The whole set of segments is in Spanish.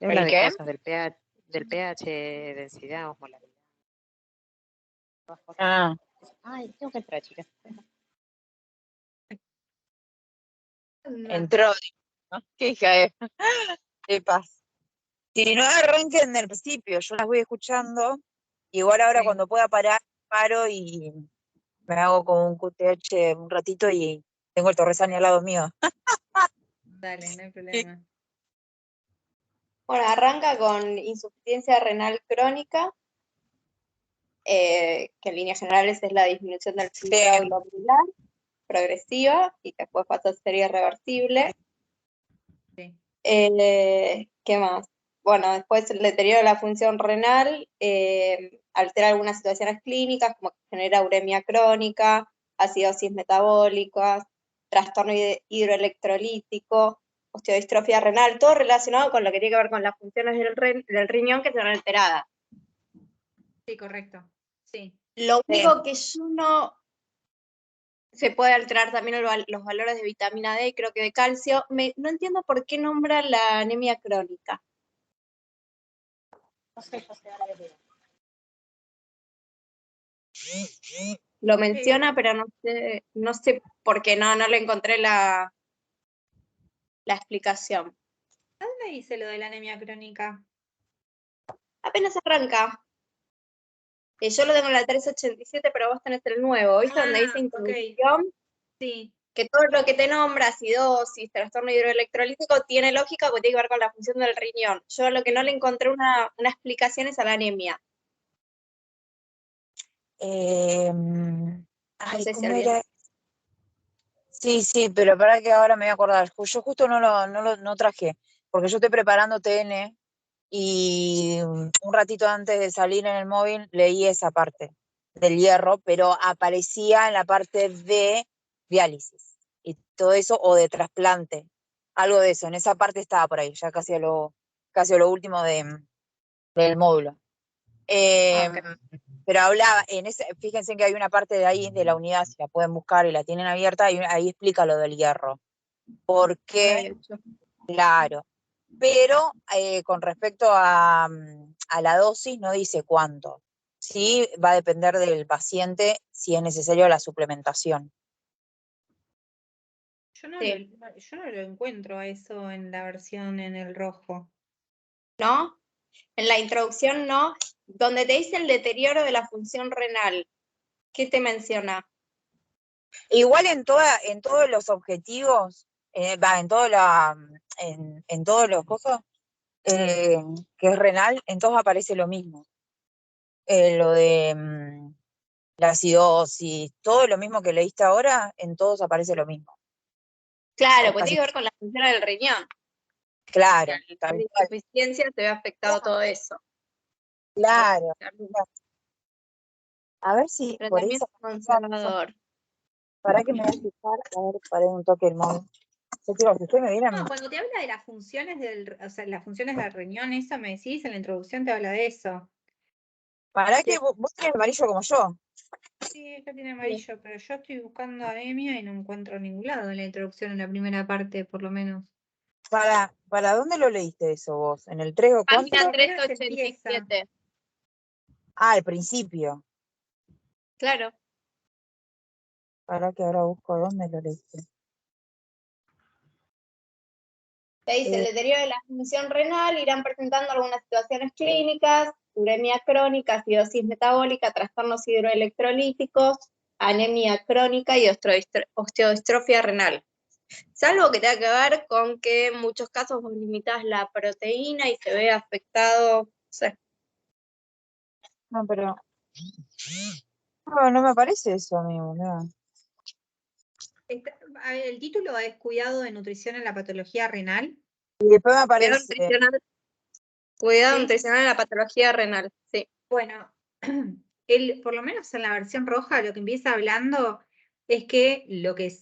Te habla ¿El de qué? cosas del pH, densidad, osmolaridad. Todas cosas. Ah, Ay, tengo que entrar, chicas. entró, ¿no? Qué hija es. Qué paz. Si no arranquen del principio, yo las voy escuchando. Igual ahora Sí. cuando pueda parar, paro y me hago como un QTH un ratito y tengo el Torresani al lado mío. Dale, no hay problema. Bueno, arranca con insuficiencia renal crónica, que en líneas generales es la disminución del filtrado glomerular progresiva y que después pasa a ser irreversible. Sí. ¿Qué más? Bueno, después el deterioro de la función renal altera algunas situaciones clínicas, como que genera uremia crónica, acidosis metabólica, trastorno hidroelectrolítico, osteodistrofia renal, todo relacionado con lo que tiene que ver con las funciones del riñón que se ven alteradas. Sí, correcto. Sí. Lo único que yo no... Se puede alterar también los valores de vitamina D y creo que de calcio. No entiendo por qué nombra la anemia crónica. No sé, yo sé, ahora les digo. Lo menciona, pero no sé por qué no le encontré la explicación. ¿A dónde dice lo de la anemia crónica? Apenas arranca. Yo lo tengo en la 387, pero vos tenés el nuevo, ¿viste? Donde dice introducción, Sí. que todo lo que te nombra, acidosis, trastorno hidroelectrolítico, tiene lógica porque tiene que ver con la función del riñón. Yo lo que no le encontré una explicación es a la anemia. Ay, No sé si ¿cómo alguien... era? Sí, pero para que ahora me voy a acordar. Yo justo no traje, porque yo estoy preparando TN y un ratito antes de salir en el móvil leí esa parte del hierro, pero aparecía en la parte de diálisis y todo eso, o de trasplante, algo de eso. En esa parte estaba por ahí, ya casi a lo último del módulo. Okay. Pero hablaba, fíjense que hay una parte de ahí, de la unidad, si la pueden buscar y la tienen abierta, ahí explica lo del hierro. Porque, claro, pero con respecto a la dosis no dice cuánto. Sí, va a depender del paciente si es necesario la suplementación. Yo no, Sí. yo no lo encuentro a eso en la versión en el rojo. ¿No? En la introducción no. Donde te dice el deterioro de la función renal, ¿qué te menciona? Igual en todos los objetivos, en todos los cosas, que es renal, en todos aparece lo mismo. Lo de la acidosis, todo lo mismo que leíste ahora, en todos aparece lo mismo. Claro, pues tiene que ver con la función del riñón. Claro, La insuficiencia te ve afectado todo eso. Claro. A ver si por Tratamiento eso. conservador. ¿Para que me voy a fijar? A ver, paré un toque el móvil. Yo quiero que usted me viera. No, cuando te habla de las funciones o sea, las funciones del riñón, eso me decís, en la introducción te habla de eso. ¿Para que vos tenés amarillo como yo? Sí, esta tiene amarillo, pero yo estoy buscando anemia y no encuentro en ningún lado en la introducción, en la primera parte, por lo menos. ¿Para dónde lo leíste eso vos? ¿En el 3 o cuánto? Página Apenas 387. Ah, al principio. Claro. Para que ahora busco dónde lo leíste. Te dice, el deterioro de la función renal, irán presentando algunas situaciones clínicas, uremia crónica, acidosis metabólica, trastornos hidroelectrolíticos, anemia crónica y osteodistrofia renal. Salvo que tenga que ver con que en muchos casos vos limitas la proteína y se ve afectado, no sé. No, pero. No me aparece eso, amigo. No. El título es Cuidado de nutrición en la patología renal. Y después me Cuidado aparece. Cuidado ¿Sí? nutricional en la patología renal, sí. Bueno, por lo menos en la versión roja lo que empieza hablando es que lo que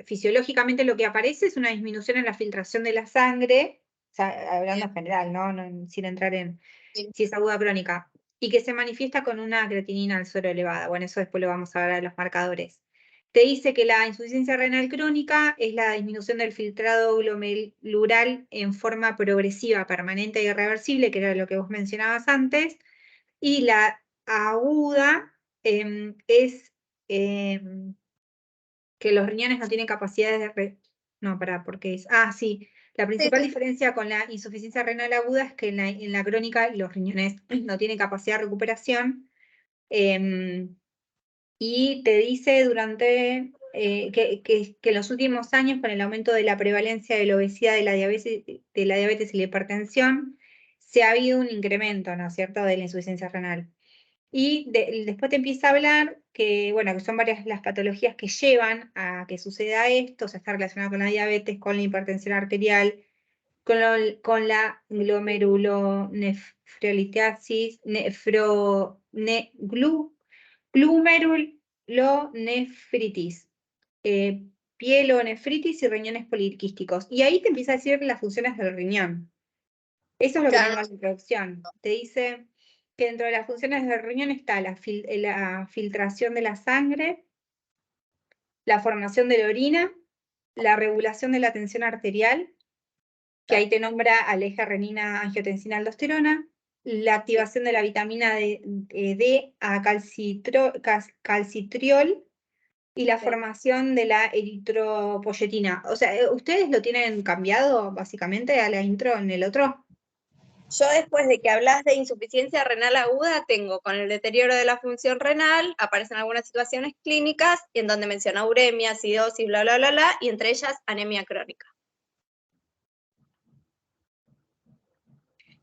fisiológicamente lo que aparece es una disminución en la filtración de la sangre, o sea, hablando en general, sin entrar en si es aguda crónica, y que se manifiesta con una creatinina al suero elevada. Bueno, eso después lo vamos a ver en los marcadores. te dice que la insuficiencia renal crónica es la disminución del filtrado glomerular en forma progresiva, permanente e irreversible, que era lo que vos mencionabas antes, y la aguda es que los riñones no tienen capacidad de... No, pará, porque es... Ah, sí. La principal diferencia con la insuficiencia renal aguda es que en la crónica los riñones no tienen capacidad de recuperación. Y te dice durante que en los últimos años, con el aumento de la prevalencia de la obesidad, de la diabetes y la hipertensión, se ha habido un incremento, ¿no es cierto?, de la insuficiencia renal. Y después te empieza a hablar que, bueno, que son varias las patologías que llevan a que suceda esto, o sea, está relacionado con la diabetes, con la hipertensión arterial, con la glomerulonefrolitiasis, glomerulonefritis, pielonefritis y riñones poliquísticos. Y ahí te empieza a decir las funciones del riñón. Eso es lo que Claro. tengo en la introducción. Te dice que dentro de las funciones del riñón está la filtración de la sangre, la formación de la orina, la regulación de la tensión arterial, que ahí te nombra al eje renina-angiotensina-aldosterona, la activación de la vitamina D a calcitriol y la formación de la eritropoyetina. O sea, ¿ustedes lo tienen cambiado básicamente a la intro en el otro? Yo después de que hablas de insuficiencia renal aguda, tengo con el deterioro de la función renal, aparecen algunas situaciones clínicas en donde menciona uremia, acidosis, bla, bla, bla, bla, y entre ellas anemia crónica.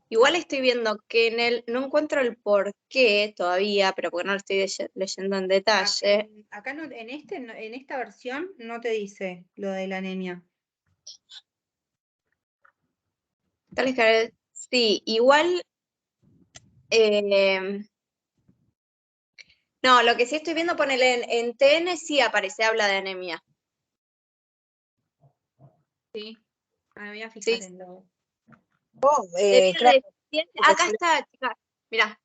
Igual estoy viendo que no encuentro el por qué todavía, pero porque no lo estoy leyendo en detalle. Acá en esta versión no te dice lo de la anemia. Sí, igual. No, lo que sí estoy viendo, ponele en TN, sí aparece, habla de anemia. Sí, me voy a fijar Sí. en lo... Debido a la Claro, deficiencia, acá está, chicas, mirá,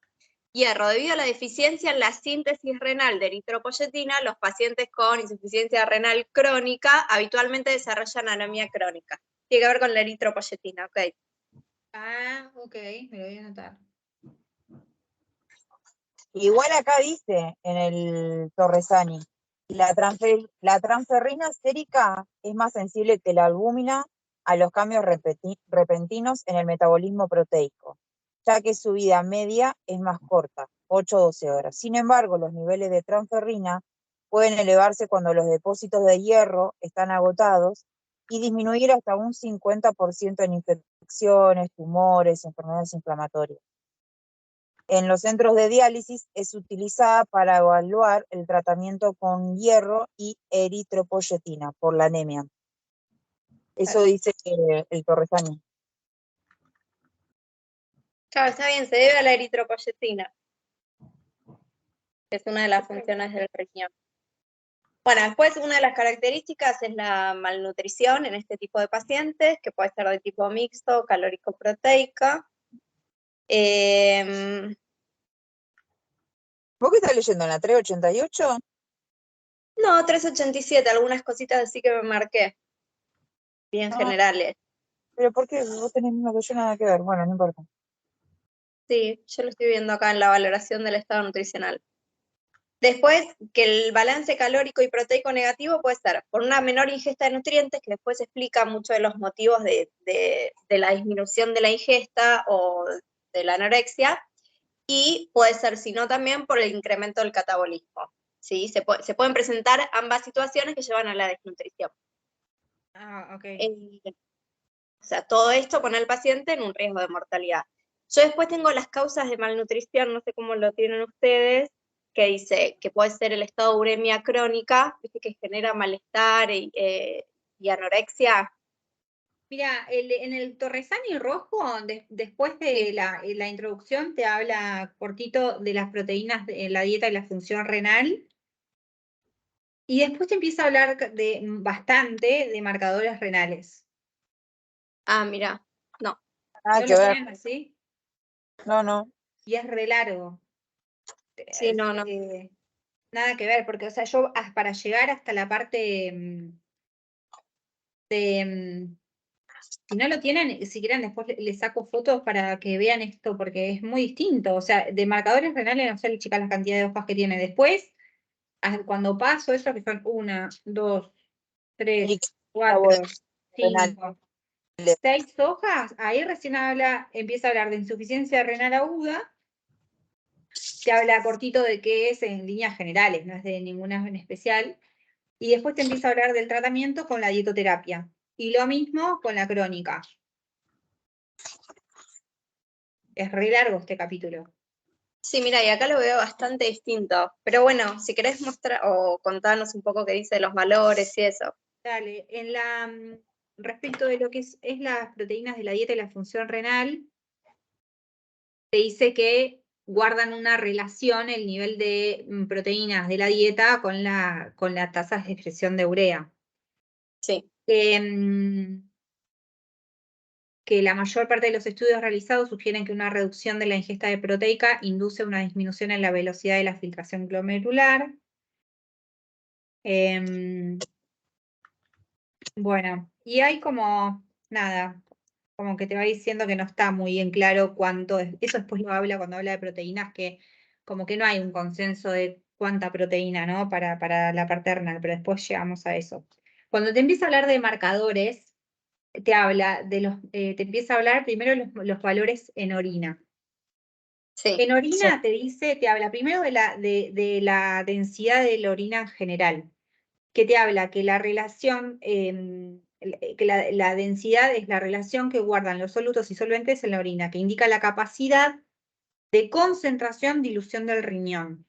hierro, debido a la deficiencia en la síntesis renal de eritropoyetina, los pacientes con insuficiencia renal crónica habitualmente desarrollan anemia crónica. Tiene que ver con la eritropoyetina, ok. Ah, ok, me lo voy a anotar. igual acá dice en el Torresani, la transferrina sérica es más sensible que la albúmina a los cambios repentinos en el metabolismo proteico, ya que su vida media es más corta, 8 o 12 horas. Sin embargo, los niveles de transferrina pueden elevarse cuando los depósitos de hierro están agotados y disminuir hasta un 50% en infecciones, tumores, enfermedades inflamatorias. En los centros de diálisis es utilizada para evaluar el tratamiento con hierro y eritropoyetina por la anemia. Eso dice el Torresani. Claro, está bien, se debe a la eritropoyetina, que es una de las funciones del riñón. Bueno, después una de las características es la malnutrición en este tipo de pacientes, que puede ser de tipo mixto, calórico-proteica. ¿Vos qué estás leyendo en la 388? No, 387, algunas cositas así que me marqué, bien generales. ¿Pero por qué? Vos tenés mismo que yo, nada que ver. Bueno, no importa. Sí, yo lo estoy viendo acá en la valoración del estado nutricional. Después, que el balance calórico y proteico negativo puede ser por una menor ingesta de nutrientes, que después explica mucho de los motivos de la disminución de la ingesta o de la anorexia, y puede ser, si no, también por el incremento del catabolismo. ¿Sí? Se pueden presentar ambas situaciones que llevan a la desnutrición. Ah, ok. O sea, todo esto pone al paciente en un riesgo de mortalidad. Yo después tengo las causas de malnutrición, no sé cómo lo tienen ustedes, que dice que puede ser el estado de uremia crónica, ¿viste? Que genera malestar y anorexia. Mira, en el Torresani rojo, después de la introducción, te habla cortito de las proteínas en la dieta y la función renal. Y después te empieza a hablar bastante de marcadores renales. Ah, mira, no. Nada ¿No que lo ver. tienen así? No. Y es re largo. Sí, no. Nada que ver, porque, o sea, yo para llegar hasta la parte si no lo tienen, si quieren después les saco fotos para que vean esto, porque es muy distinto. O sea, de marcadores renales, no sé, chicas, la cantidad de hojas que tiene. Después, cuando paso eso, que son 1, 2, 3, 4, 5, 6 hojas, ahí recién empieza a hablar de insuficiencia renal aguda. Te habla cortito de qué es en líneas generales, no es de ninguna en especial. Y después te empieza a hablar del tratamiento con la dietoterapia. Y lo mismo con la crónica. Es re largo este capítulo. Sí, mira, y acá lo veo bastante distinto. Pero bueno, si querés mostrar o contarnos un poco qué dice de los valores y eso. Dale, respecto de lo que es las proteínas de la dieta y la función renal, te dice que guardan una relación el nivel de proteínas de la dieta con la tasa de excreción de urea. Sí. Que la mayor parte de los estudios realizados sugieren que una reducción de la ingesta de proteica induce una disminución en la velocidad de la filtración glomerular. Bueno, y hay como, nada, como que te va diciendo que no está muy bien claro cuánto es. Eso después lo habla cuando habla de proteínas, que como que no hay un consenso de cuánta proteína, ¿no? Para la parte renal, pero después llegamos a eso. Cuando te empieza a hablar de marcadores, te habla te empieza a hablar primero los valores en orina. Sí. En orina te habla primero de la densidad de la orina en general, que te habla que la relación, que la densidad es la relación que guardan los solutos y solventes en la orina, que indica la capacidad de concentración, dilución del riñón.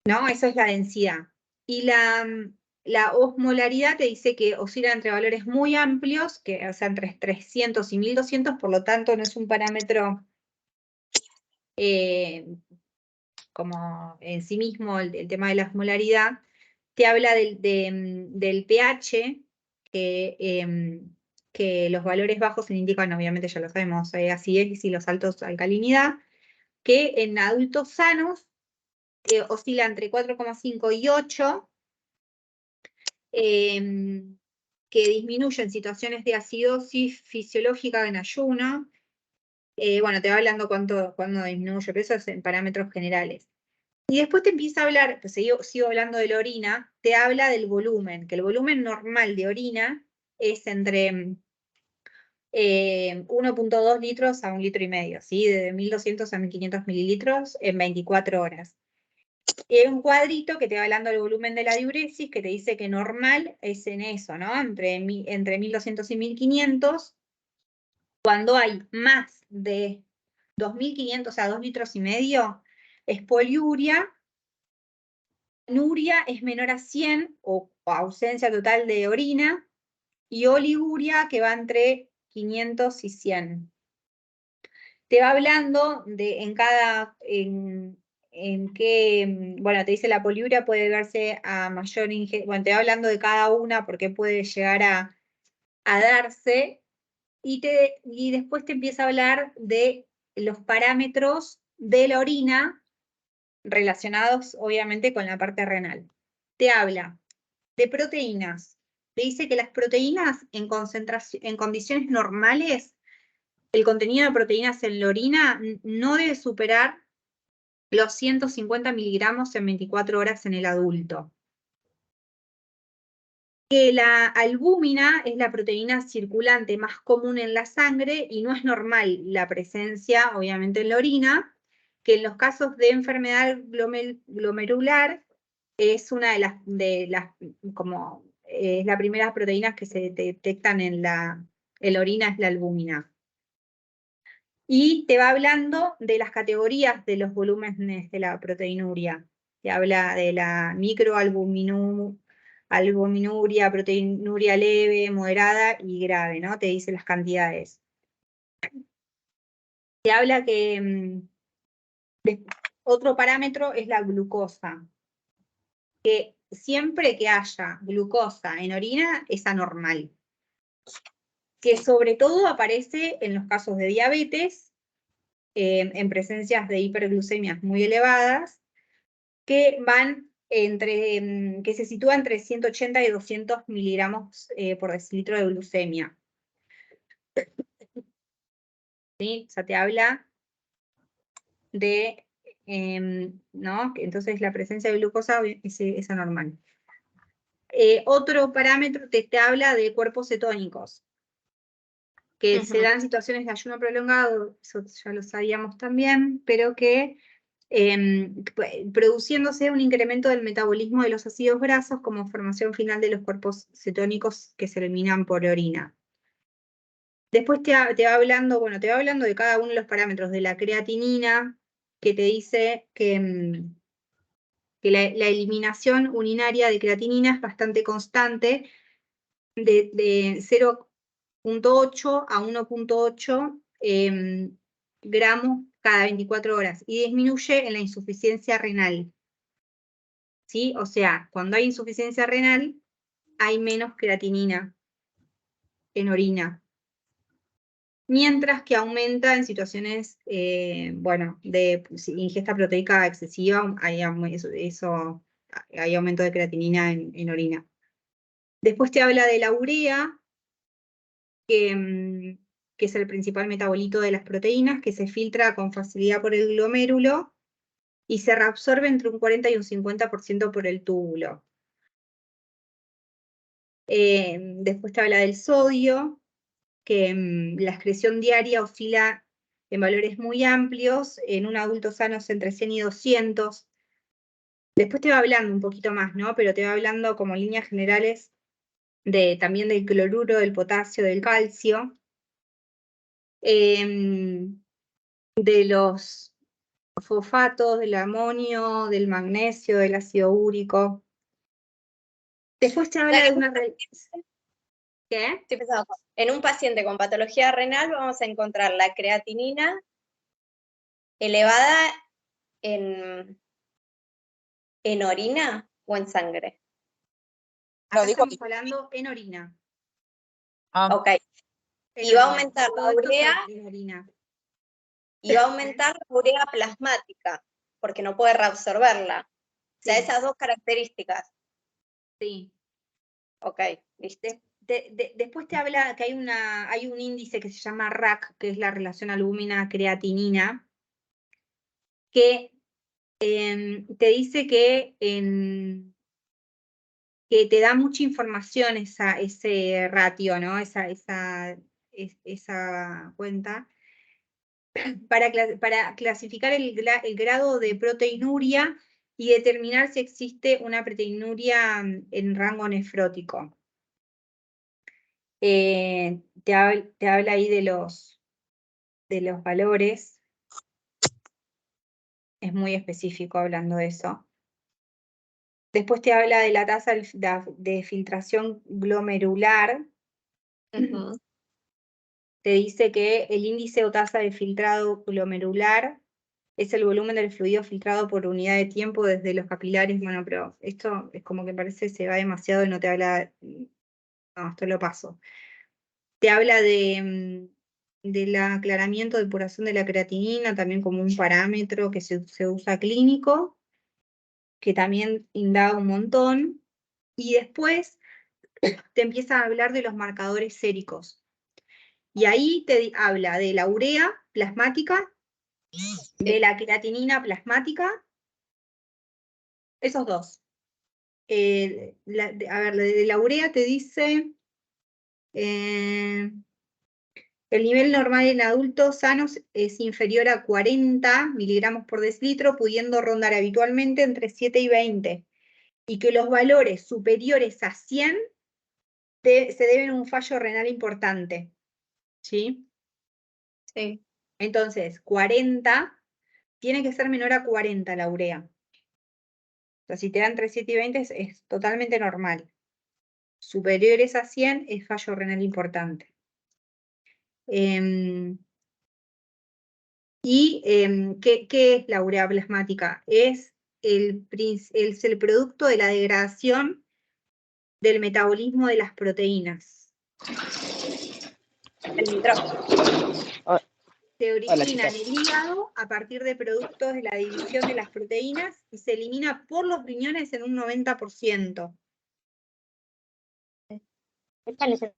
¿No? Eso es la densidad. Y la osmolaridad te dice que oscila entre valores muy amplios, o sea, entre 300 y 1200, por lo tanto no es un parámetro como en sí mismo el tema de la osmolaridad. Te habla del pH, que los valores bajos indican, obviamente ya lo sabemos, acidez y los altos alcalinidad, que en adultos sanos oscila entre 4,5 y 8, que disminuye en situaciones de acidosis fisiológica en ayuno. Bueno, te va hablando cuándo disminuye, pero eso es en parámetros generales. Y después te empieza a hablar, pues sigo hablando de la orina, te habla del volumen, que el volumen normal de orina es entre 1,2 litros a 1,5 litros, ¿sí? De 1.200 a 1.500 mililitros en 24 horas. Y hay un cuadrito que te va hablando del volumen de la diuresis, que te dice que normal es en eso, ¿no? Entre 1.200 y 1.500. Cuando hay más de 2.500 a 2,5 litros, es poliuria. Anuria es menor a 100 o ausencia total de orina, y oliguria, que va entre 500 y 100. Te va hablando de en qué, bueno, te dice la poliuria puede verse a mayor ingesta, bueno, te va hablando de cada una porque puede llegar a darse, y después te empieza a hablar de los parámetros de la orina relacionados obviamente con la parte renal. Te habla de proteínas. Te dice que las proteínas en condiciones normales, el contenido de proteínas en la orina no debe superar los 150 miligramos en 24 horas en el adulto. Que la albúmina es la proteína circulante más común en la sangre y no es normal la presencia, obviamente, en la orina, que en los casos de enfermedad glomerular es una de las como es la primera proteína que se detectan en la orina, es la albúmina. Y te va hablando de las categorías de los volúmenes de la proteinuria. Te habla de la microalbuminuria, proteinuria leve, moderada y grave, ¿no? Te dice las cantidades. Te habla que otro parámetro es la glucosa, que siempre que haya glucosa en orina es anormal, que sobre todo aparece en los casos de diabetes, en presencias de hiperglucemias muy elevadas, que van que se sitúa entre 180 y 200 miligramos por decilitro de glucemia. ¿Sí? O sea, te habla de, ¿no? Entonces la presencia de glucosa es anormal. Otro parámetro te habla de cuerpos cetónicos, que se dan en situaciones de ayuno prolongado, eso ya lo sabíamos también, pero que produciéndose un incremento del metabolismo de los ácidos grasos como formación final de los cuerpos cetónicos que se eliminan por orina. Después te va hablando, bueno, te va hablando de cada uno de los parámetros de la creatinina, que te dice que la eliminación urinaria de creatinina es bastante constante, de 0,8 a 1,8 gramos cada 24 horas, y disminuye en la insuficiencia renal. ¿Sí? O sea, cuando hay insuficiencia renal, hay menos creatinina en orina. Mientras que aumenta en situaciones, bueno, de ingesta proteica excesiva, hay aumento de creatinina en orina. Después te habla de la urea, que es el principal metabolito de las proteínas, que se filtra con facilidad por el glomérulo y se reabsorbe entre un 40 y un 50% por el túbulo. Después te habla del sodio, que la excreción diaria oscila en valores muy amplios, en un adulto sano es entre 100 y 200. Después te va hablando un poquito más, ¿no? Pero te va hablando como líneas generales también del cloruro, del potasio, del calcio, de los fosfatos, del amonio, del magnesio, del ácido úrico. Después te habla de una... ¿Qué? Estoy pensando, en un paciente con patología renal vamos a encontrar la creatinina elevada en orina o en sangre. Acá estamos hablando en orina. Ok. Y va a aumentar la urea. Y va a aumentar la urea plasmática, porque no puede reabsorberla. O sea, esas dos características. Sí. Ok, listo. Después te habla que hay un índice que se llama RAC, que es la relación albúmina-creatinina, que te dice que te da mucha información ese ratio, ¿no? Esa cuenta, para clasificar el grado de proteinuria y determinar si existe una proteinuria en rango nefrótico. Te habla ahí de los valores. Es muy específico hablando de eso. Después te habla de la tasa de filtración glomerular. Te dice que el índice o tasa de filtrado glomerular es el volumen del fluido filtrado por unidad de tiempo desde los capilares. Bueno, pero esto es como que parece se va demasiado y no te habla... No, esto lo paso. Te habla del aclaramiento, depuración de la creatinina, también como un parámetro que se usa clínico, que también indaga un montón. Y después te empieza a hablar de los marcadores séricos. Y ahí te habla de la urea plasmática, de la creatinina plasmática, esos dos. A ver, de la urea te dice... el nivel normal en adultos sanos es inferior a 40 miligramos por decilitro, pudiendo rondar habitualmente entre 7 y 20. Y que los valores superiores a 100 se deben a un fallo renal importante. ¿Sí? Sí. Entonces, 40 tiene que ser menor a 40 la urea. O sea, si te dan entre 7 y 20 es totalmente normal. Superiores a 100 es fallo renal importante. ¿Qué es la urea plasmática? Es el producto de la degradación del metabolismo de las proteínas. El nitrógeno. Se origina en chicas. el hígado a partir de productos de la división de las proteínas y se elimina por los riñones en un 90%. Esta es la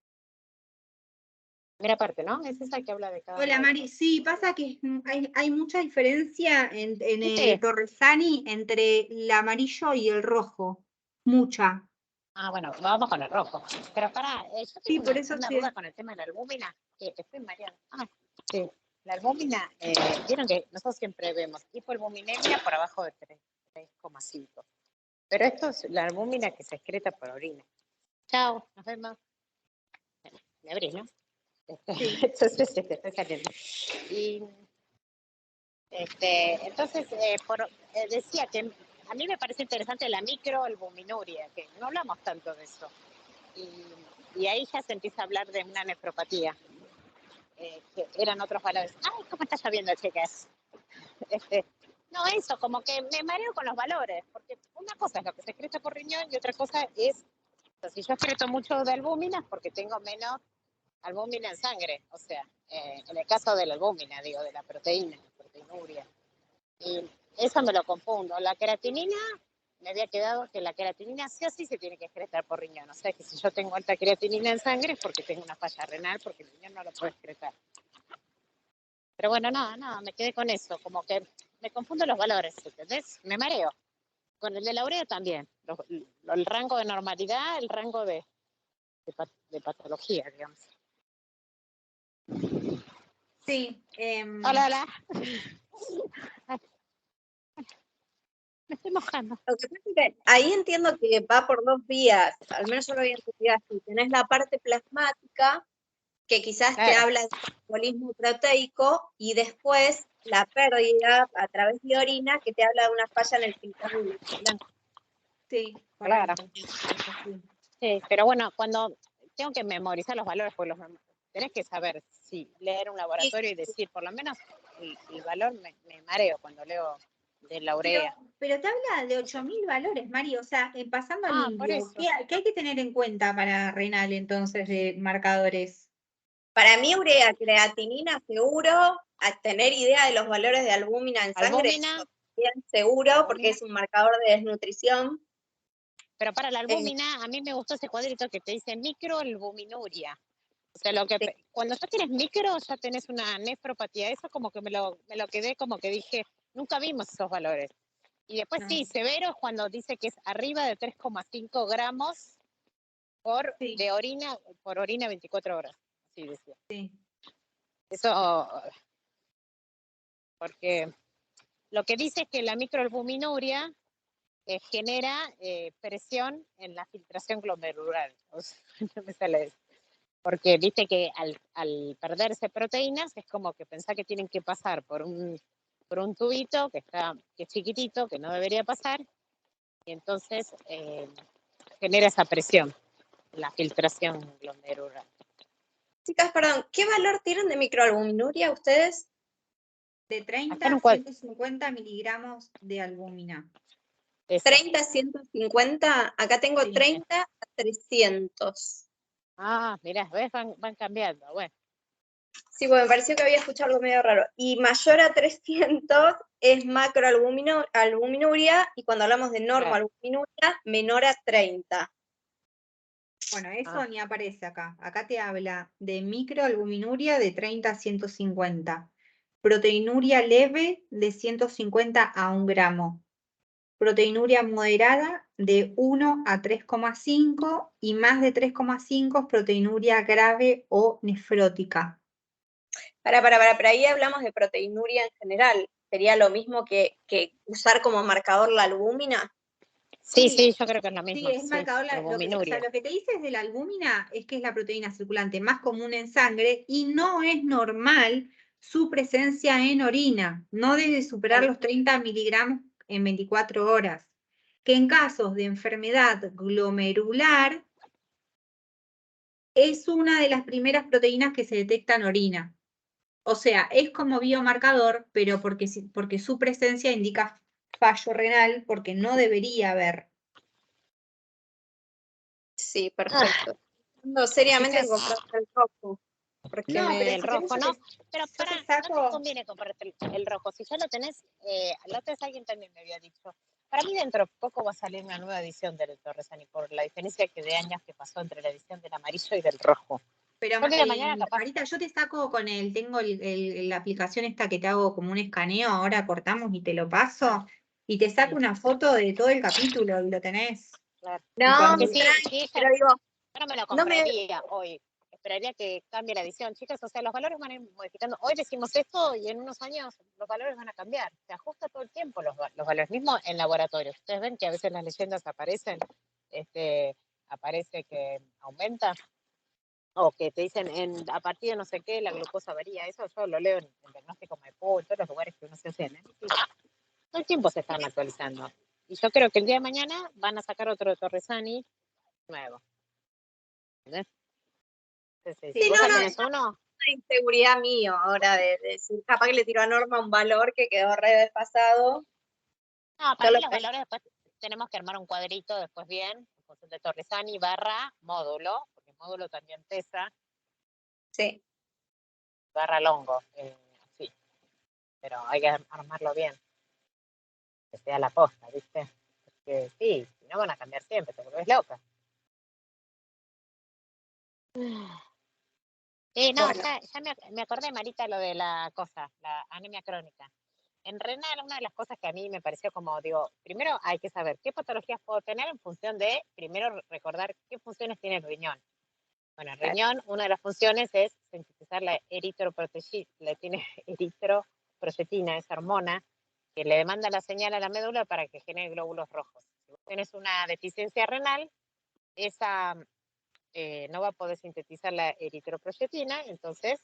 primera parte, ¿no? Es esa que habla de cada Hola uno de Mari, los- sí, pasa que hay mucha diferencia en Sí. el Torresani entre el amarillo y el rojo. Mucha. Ah, bueno, vamos con el rojo. Pero yo Sí, tengo por eso una sí. duda con el tema de la albúmina, que estoy mareada. Ah, sí. La albúmina, vieron que nosotros siempre vemos hipoalbuminemia por abajo de 3,5. Pero esto es la albúmina que se excreta por orina. Chao, nos vemos. Me abrís, ¿no? Sí. Entonces, estoy saliendo. Y entonces, decía que a mí me parece interesante la microalbuminuria, que no hablamos tanto de eso. Y ahí ya se empieza a hablar de una nefropatía, que eran otros valores. ¡Ay, cómo está lloviendo, chicas! No, eso, como que me mareo con los valores, porque una cosa es lo que se excreta por riñón y otra cosa es, o sea, si yo excreto mucho de albúmina es porque tengo menos albúmina en sangre, o sea, en el caso de la albúmina, digo, de la proteinuria. Y eso me lo confundo. La creatinina, me había quedado que la creatinina sí o sí se tiene que excretar por riñón. O sea, que si yo tengo alta creatinina en sangre es porque tengo una falla renal, porque el riñón no lo puede excretar. Pero bueno, no, me quedé con eso, como que me confundo los valores, ¿entendés? Me mareo. Con el de la urea también. El rango de normalidad, el rango de patología, digamos. Sí. Hola. Me estoy mojando. Lo que pasa es que ahí entiendo que va por dos vías, al menos yo lo había entendido así. Tenés la parte plasmática, que quizás te Claro. habla del metabolismo proteico, y después la pérdida a través de orina, que te habla de una falla en el filtrado blanco. Sí, Claro. correcto. Sí. Sí, pero bueno, cuando tengo que memorizar los valores, pues tenés que saber si leer un laboratorio y decir, por lo menos el valor me mareo cuando leo de la urea. Pero te habla de 8.000 valores, Mari, o sea, pasando al Por indio, eso. ¿qué hay que tener en cuenta para renal entonces de marcadores? Para mí, urea, creatinina, seguro, a tener idea de los valores de albúmina en sangre, Albúmina, bien seguro, porque es un marcador de desnutrición. pero para la albúmina, a mí me gustó ese cuadrito que te dice microalbuminuria. O sea, cuando ya tienes micro, ya tenés una nefropatía. Eso como que me lo quedé como que dije, nunca vimos esos valores. Y después sí, severo es cuando dice que es arriba de 3,5 gramos por orina 24 horas. Así decía. Sí. Eso, porque lo que dice es que la microalbuminuria genera presión en la filtración glomerular. O sea, no me sale eso. Porque viste que al perderse proteínas es como que pensá que tienen que pasar por un tubito que es chiquitito, que no debería pasar, y entonces genera esa presión, la filtración glomerular. Chicas, perdón, ¿qué valor tienen de microalbuminuria ustedes? De 30 Acá en a un cuadro. 150 miligramos de albúmina. 30 a 150, acá tengo Sí. 30 a 300. Mirá, ¿ves? Van cambiando, bueno. Sí, porque me pareció que había escuchado algo medio raro. Y mayor a 300 es macroalbuminuria, y cuando hablamos de normoalbuminuria, menor a 30. Bueno, eso ni aparece acá. Acá te habla de microalbuminuria de 30 a 150. Proteinuria leve de 150 a 1 gramo. Proteinuria moderada de 1 a 3,5 y más de 3,5 es proteinuria grave o nefrótica. Pero ahí hablamos de proteinuria en general. ¿Sería lo mismo que usar como marcador la albúmina? Sí, yo creo que es lo mismo. Sí, es marcador. O sea, lo que te dices de la albúmina es que es la proteína circulante más común en sangre y no es normal su presencia en orina. No debe superar los 30 miligramos en 24 horas. Que en casos de enfermedad glomerular es una de las primeras proteínas que se detecta en orina. O sea, es como biomarcador, pero porque su presencia indica fallo renal, porque no debería haber. Sí, perfecto. No, seriamente Chicas, encontrarse el rojo. porque No, me... el rojo no, pero yo para, te no te saco, conviene comprarte el rojo. Si ya lo tenés, la otra vez alguien también me había dicho. Para mí dentro de poco va a salir una nueva edición del Torresani, por la diferencia que de años que pasó entre la edición del amarillo y del rojo. pero Porque de mañana capaz. Marita, yo te saco con tengo la aplicación esta que te hago como un escaneo, ahora cortamos y te lo paso, y te saco Sí, una foto de todo el capítulo y lo tenés. claro. Y No, cuando Porque sí, pero digo, yo no me lo no me... compraría hoy. Esperaría que cambie la edición, chicas. O sea, los valores van a ir modificando. Hoy decimos esto y en unos años los valores van a cambiar. Se ajusta todo el tiempo los valores, mismo en laboratorio. Ustedes ven que a veces las leyendas aparecen, aparece que aumenta, o que te dicen a partir de no sé qué la glucosa varía. Eso yo lo leo en diagnóstico Maipú, en todos los lugares que uno se hace análisis. Todo el tiempo se están actualizando. Y yo creo que el día de mañana van a sacar otro Torresani nuevo. ¿Entendés? Sí, Sí, vos no, ya no, tenés es uno. una inseguridad mío ahora de decir, capaz que le tiro a Norma un valor que quedó re desfasado. No, Yo para mí lo los pensé. valores después tenemos que armar un cuadrito después bien, en función de Torresani barra módulo, porque módulo también pesa, Sí. barra longo. Sí, pero hay que armarlo bien, que sea la posta, ¿viste? Porque sí, si no van a cambiar siempre, te volvés loca. No, Bueno, ya me acordé, Marita, lo de la cosa, la anemia crónica. En renal, una de las cosas que a mí me pareció como, digo, primero hay que saber qué patologías puedo tener en función de, primero recordar qué funciones tiene el riñón. Bueno, el riñón, una de las funciones es sintetizar la tiene eritroproyetina, esa hormona, que le demanda la señal a la médula para que genere glóbulos rojos. Si vos tenés una deficiencia renal, esa no va a poder sintetizar la eritroproyetina, entonces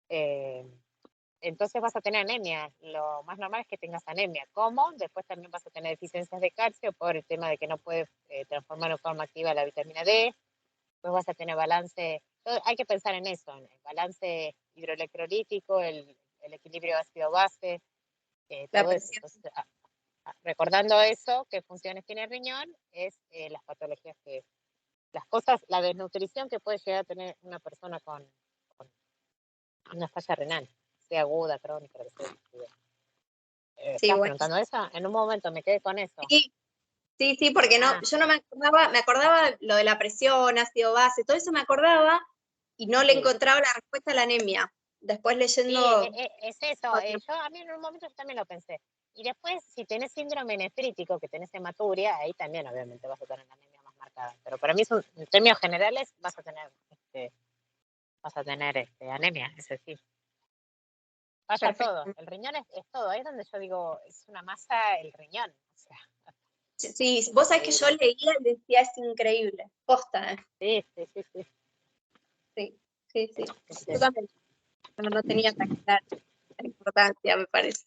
vas a tener anemia. Lo más normal es que tengas anemia. ¿Cómo? Después también vas a tener deficiencias de calcio por el tema de que no puedes transformar en forma activa la vitamina D. Después vas a tener balance. Hay que pensar en eso, en el balance hidroelectrolítico, el equilibrio ácido-base, la todo eso. presión. Entonces, recordando eso, qué funciones tiene el riñón, es las patologías las cosas, la desnutrición que puede llegar a tener una persona con una falla renal, sea aguda, crónica, lo que sea. Sí, ¿Estás bueno. preguntando eso? En un momento me quedé con eso. Sí, porque no, yo no me acordaba lo de la presión, ácido base, todo eso me acordaba y no le Sí. encontraba la respuesta a la anemia. Después Sí, leyendo... es eso. A mí en un momento yo también lo pensé. Y después, si tenés síndrome nefrítico, que tenés hematuria, ahí también obviamente vas a tener la anemia más marcada. Pero para mí, en términos generales, vas a tener anemia, es decir. Vaya Perfecto. todo. El riñón es todo. Ahí es donde yo digo, es una masa el riñón. O sea, Sí, vos sabés que yo leía y decía, es increíble. Posta, sí, sí, sí, sí. Sí. Yo también no tenía tan clara la importancia, me parece.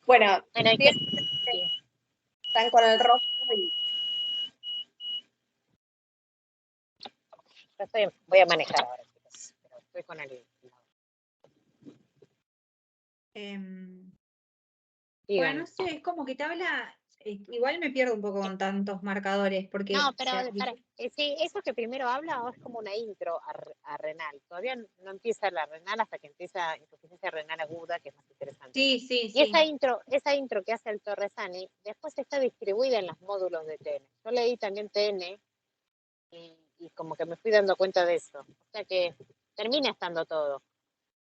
Bueno, Bueno, hay sí, que, sí. están con el rojo y... Yo voy a manejar ahora, chicos. Pero estoy con el. Bueno, Digan. no sé, es como que te habla, igual me pierdo un poco con tantos marcadores, porque No, pero sí, eso que primero habla es como una intro a renal. Todavía no empieza la renal hasta que empieza insuficiencia renal aguda, que es más interesante. sí, Y esa intro que hace el Torresani, después está distribuida en los módulos de TN. Yo leí también TN y como que me fui dando cuenta de eso. O sea que termina estando todo.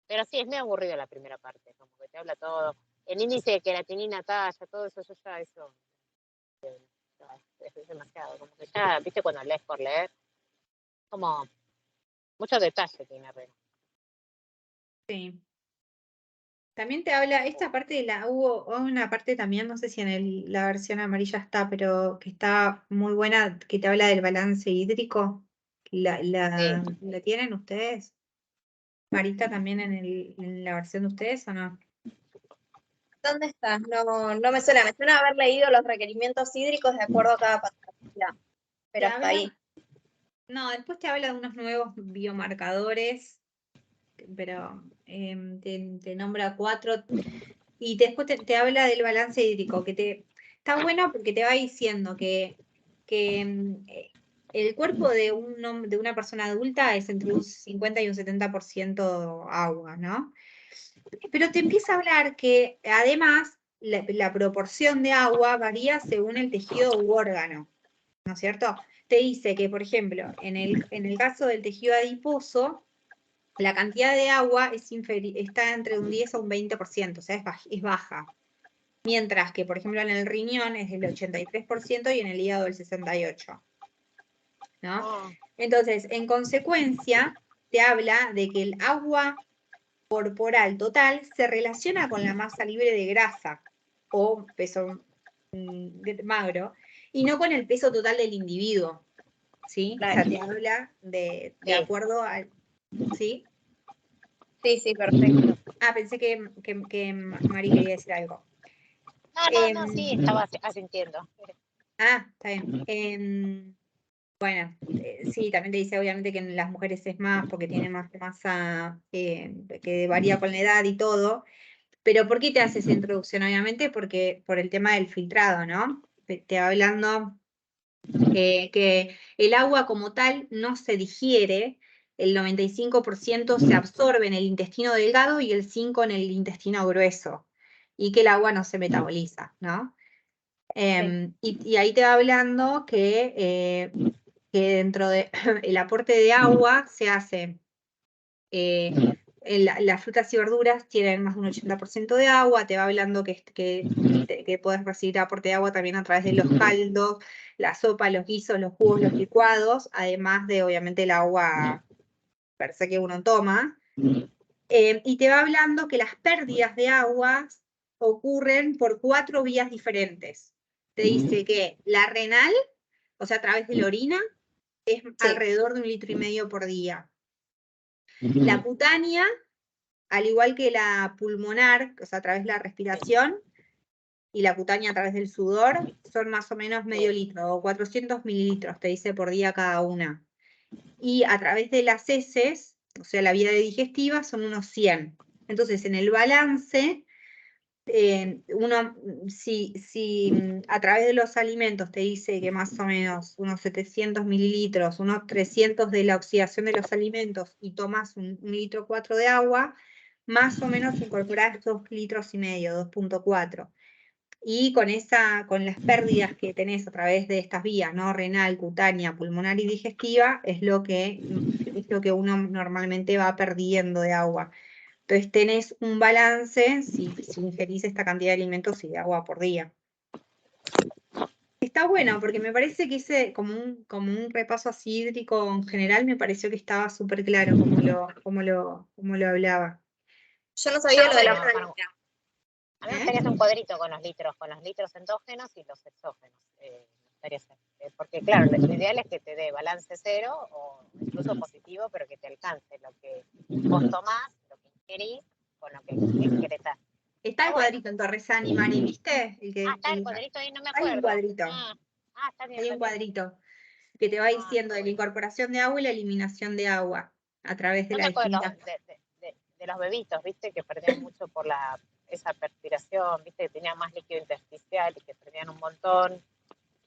Pero sí, es medio aburrido la primera parte, como que te habla todo. El índice de queratinina talla, todo eso, yo ya eso es demasiado. Como que ya, viste, cuando lees por leer, como mucho detalle tiene Reno. sí. También te habla, esta parte hubo una parte también, no sé si en la versión amarilla está, pero que está muy buena, que te habla del balance hídrico. Sí. ¿La tienen ustedes? Marita, también en la versión de ustedes o no? ¿Dónde estás? No me suena. Me suena haber leído los requerimientos hídricos de acuerdo a cada patología, Te pero hasta ahí. No, después te habla de unos nuevos biomarcadores, pero te nombra 4 y después te habla del balance hídrico, está bueno porque te va diciendo que el cuerpo de una persona adulta es entre un 50 y un 70% agua, ¿no? Pero te empieza a hablar que además la proporción de agua varía según el tejido u órgano, ¿no es cierto? Te dice que, por ejemplo, en el caso del tejido adiposo, la cantidad de agua está entre un 10 a un 20%, o sea, es baja. Mientras que, por ejemplo, en el riñón es del 83% y en el hígado el 68%. ¿No? Entonces, en consecuencia, te habla de que el agua corporal total se relaciona con la masa libre de grasa o peso magro y no con el peso total del individuo. ¿Sí? Claro. O sea, te habla de acuerdo al. ¿Sí? Sí, perfecto. Ah, pensé que Mari quería decir algo. No, sí, estaba asintiendo. Ah, está bien. Bueno, sí, también te dice obviamente que en las mujeres es más porque tiene más masa que varía con la edad y todo. Pero ¿por qué te hace esa introducción? Obviamente porque por el tema del filtrado, ¿no? Te va hablando que el agua como tal no se digiere, el 95% se absorbe en el intestino delgado y el 5% en el intestino grueso, y que el agua no se metaboliza, ¿no? Y ahí te va hablando que dentro del aporte de agua se hace, las frutas y verduras tienen más de un 80% de agua, te va hablando que puedes recibir aporte de agua también a través de los caldos, la sopa, los guisos, los jugos, los licuados, además de obviamente el agua per se que uno toma. Y te va hablando que las pérdidas de agua ocurren por 4 vías diferentes. Te dice que la renal, o sea, a través de la orina, es alrededor de 1,5 litros por día. La cutánea, al igual que la pulmonar, o sea, a través de la respiración, y la cutánea a través del sudor, son más o menos medio litro, o 400 mililitros, te dice, por día cada una. Y a través de las heces, o sea, la vía digestiva, son unos 100. Entonces, en el balance, si a través de los alimentos te dice que más o menos unos 700 mililitros, unos 300 de la oxidación de los alimentos y tomas 1,4 litros de agua, más o menos incorporás 2,5 litros, 2,4. Y con las pérdidas que tenés a través de estas vías, ¿no? Renal, cutánea, pulmonar y digestiva, es lo que uno normalmente va perdiendo de agua. Entonces tenés un balance si ingerís esta cantidad de alimentos y de agua por día. Está bueno, porque me parece que hice como un repaso así hídrico en general, me pareció que estaba súper claro como lo hablaba. Yo no sabía lo de la A mí me gustaría hacer un cuadrito con los litros endógenos y los exógenos. Me gustaría hacer. Porque claro, lo ideal es que te dé balance cero o incluso positivo, pero que te alcance lo que vos tomás, lo que ingerís, con lo que excretás. Está el cuadrito en Torresani, Mari, ¿viste? Está el cuadrito ahí, no me Hay acuerdo. un cuadrito. Está bien. Hay un cuadrito que te va diciendo de la incorporación de agua y la eliminación de agua a través de No la me acuerdo distinta. de los bebitos, viste, que perdían mucho por esa perspiración, viste, que tenían más líquido intersticial y que perdían un montón.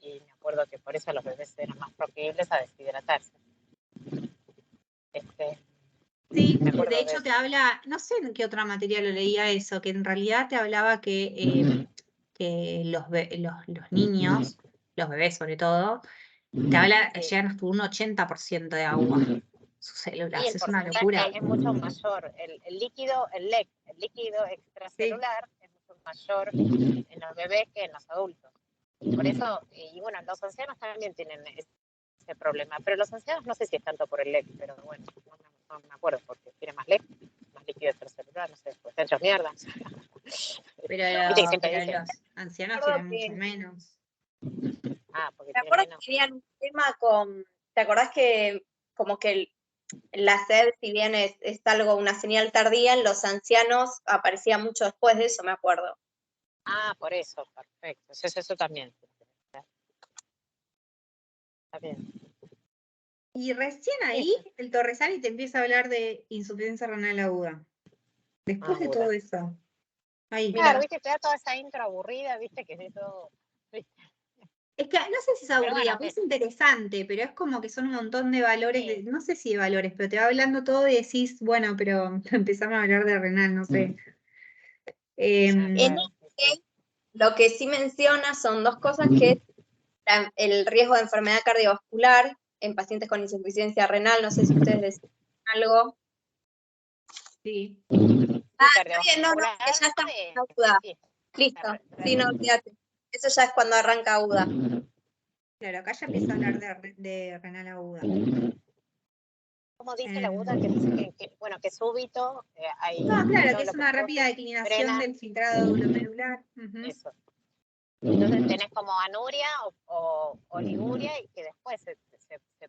Y me acuerdo que por eso los bebés eran más proclives a deshidratarse. Sí, de hecho te habla, no sé en qué otra materia lo leía eso, que en realidad te hablaba que los niños, los bebés sobre todo, te habla que llegan hasta un 80% de agua, sus células, Y el es una locura. porcentaje es mucho mayor. El líquido, el LEC, el líquido extracelular, es mucho mayor en los bebés que en los adultos. Por eso, y bueno, los ancianos también tienen ese problema, pero los ancianos no sé si es tanto por el LEC, pero bueno, no me acuerdo, porque tiene más LEC, más líquido extracelular, no sé, pues están hechos mierda. Pero los ancianos tienen mucho menos. Porque me acuerdo que tenían un tema con, ¿te acordás que como que la sed, si bien es algo, una señal tardía, en los ancianos aparecía mucho después de eso, me acuerdo. Por eso, perfecto. Eso también. Está bien. Y recién ahí el Torresani te empieza a hablar de insuficiencia renal aguda. Después de todo eso. Ahí. Claro, viste, te da toda esa intro aburrida, viste, que es de todo. ¿Viste? Es que no sé si es Pero aburrida, bueno, es interesante, pero es como que son un montón de valores, sí. no sé si de valores, pero te va hablando todo y decís, bueno, pero empezamos a hablar de renal, no sé. En este, lo que sí menciona son dos cosas, que es el riesgo de enfermedad cardiovascular en pacientes con insuficiencia renal. No sé si ustedes decían algo. Sí. Está bien, no, que ya está aguda. Sí, Listo, sí, no, olvídate. Eso ya es cuando arranca aguda. Claro, acá ya empieza a hablar de renal aguda. como dice la aguda, que dice bueno, que súbito hay... No, claro, todo que es lo una que rápida declinación frena, del filtrado glomerular. Ujú. eso. Entonces tenés como anuria o oliguria y que después se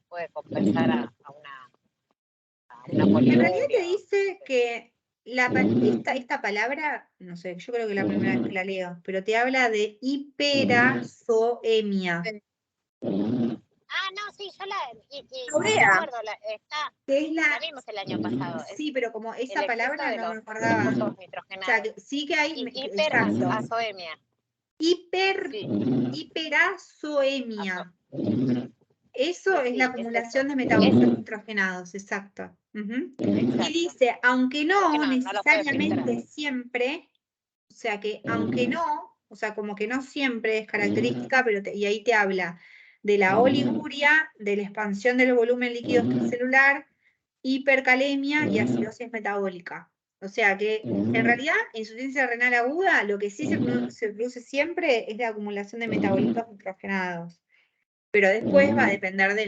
puede compensar a una En realidad te poliguria. dice que esta palabra, no sé, yo creo que es la primera vez que la leo, pero te habla de hiperazoemia, Ah, no, sí, yo la Urea. recuerdo, que es la vimos el año pasado. sí, pero como El esa exceso palabra de no me los acordaba. glucosos O sea, nitrogenados. que sí que hay, exacto, Hiperazoemia. Sí, hiperazoemia. Eso es la sí, es acumulación eso. de metabolitos nitrogenados, exacto. Ujú. Y Exacto. dice, aunque Porque no no lo puede necesariamente filtrar. siempre, o sea que aunque no, o sea, como que no siempre es característica, pero y ahí te habla de la oliguria, de la expansión del volumen líquido extracelular, hipercalemia y acidosis metabólica. O sea que en realidad insuficiencia renal aguda, lo que sí se produce siempre es la acumulación de metabolitos nitrogenados. Pero después va a depender de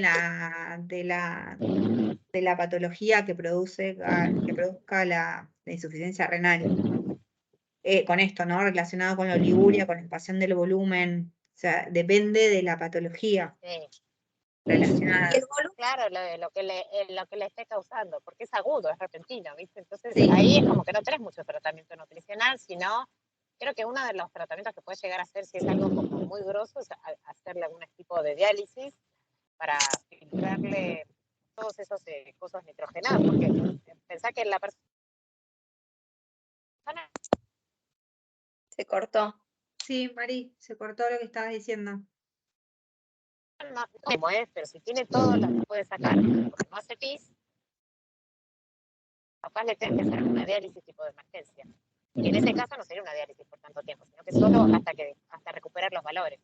la patología que produzca la insuficiencia renal. Con esto, ¿no? Relacionado con la oliguria, con la expansión del volumen. O sea, depende de la patología Sí. Y el relacionada. volumen, Claro, lo que le esté causando, porque es agudo, es repentino, ¿viste? Entonces Sí. ahí es como que no tenés mucho tratamiento nutricional, sino creo que uno de los tratamientos que puedes llegar a hacer si es algo como muy grosso es hacerle algún tipo de diálisis para filtrarle todos esos cosas nitrogenados, porque pensá que la persona se cortó. Sí, Mari, se cortó lo que estabas diciendo. no como es, pero si tiene todo lo puede sacar, porque no hace pis, capaz le tenés que hacer una diálisis tipo de emergencia. Y en ese caso no sería una diálisis por tanto tiempo, sino que solo hasta recuperar los valores.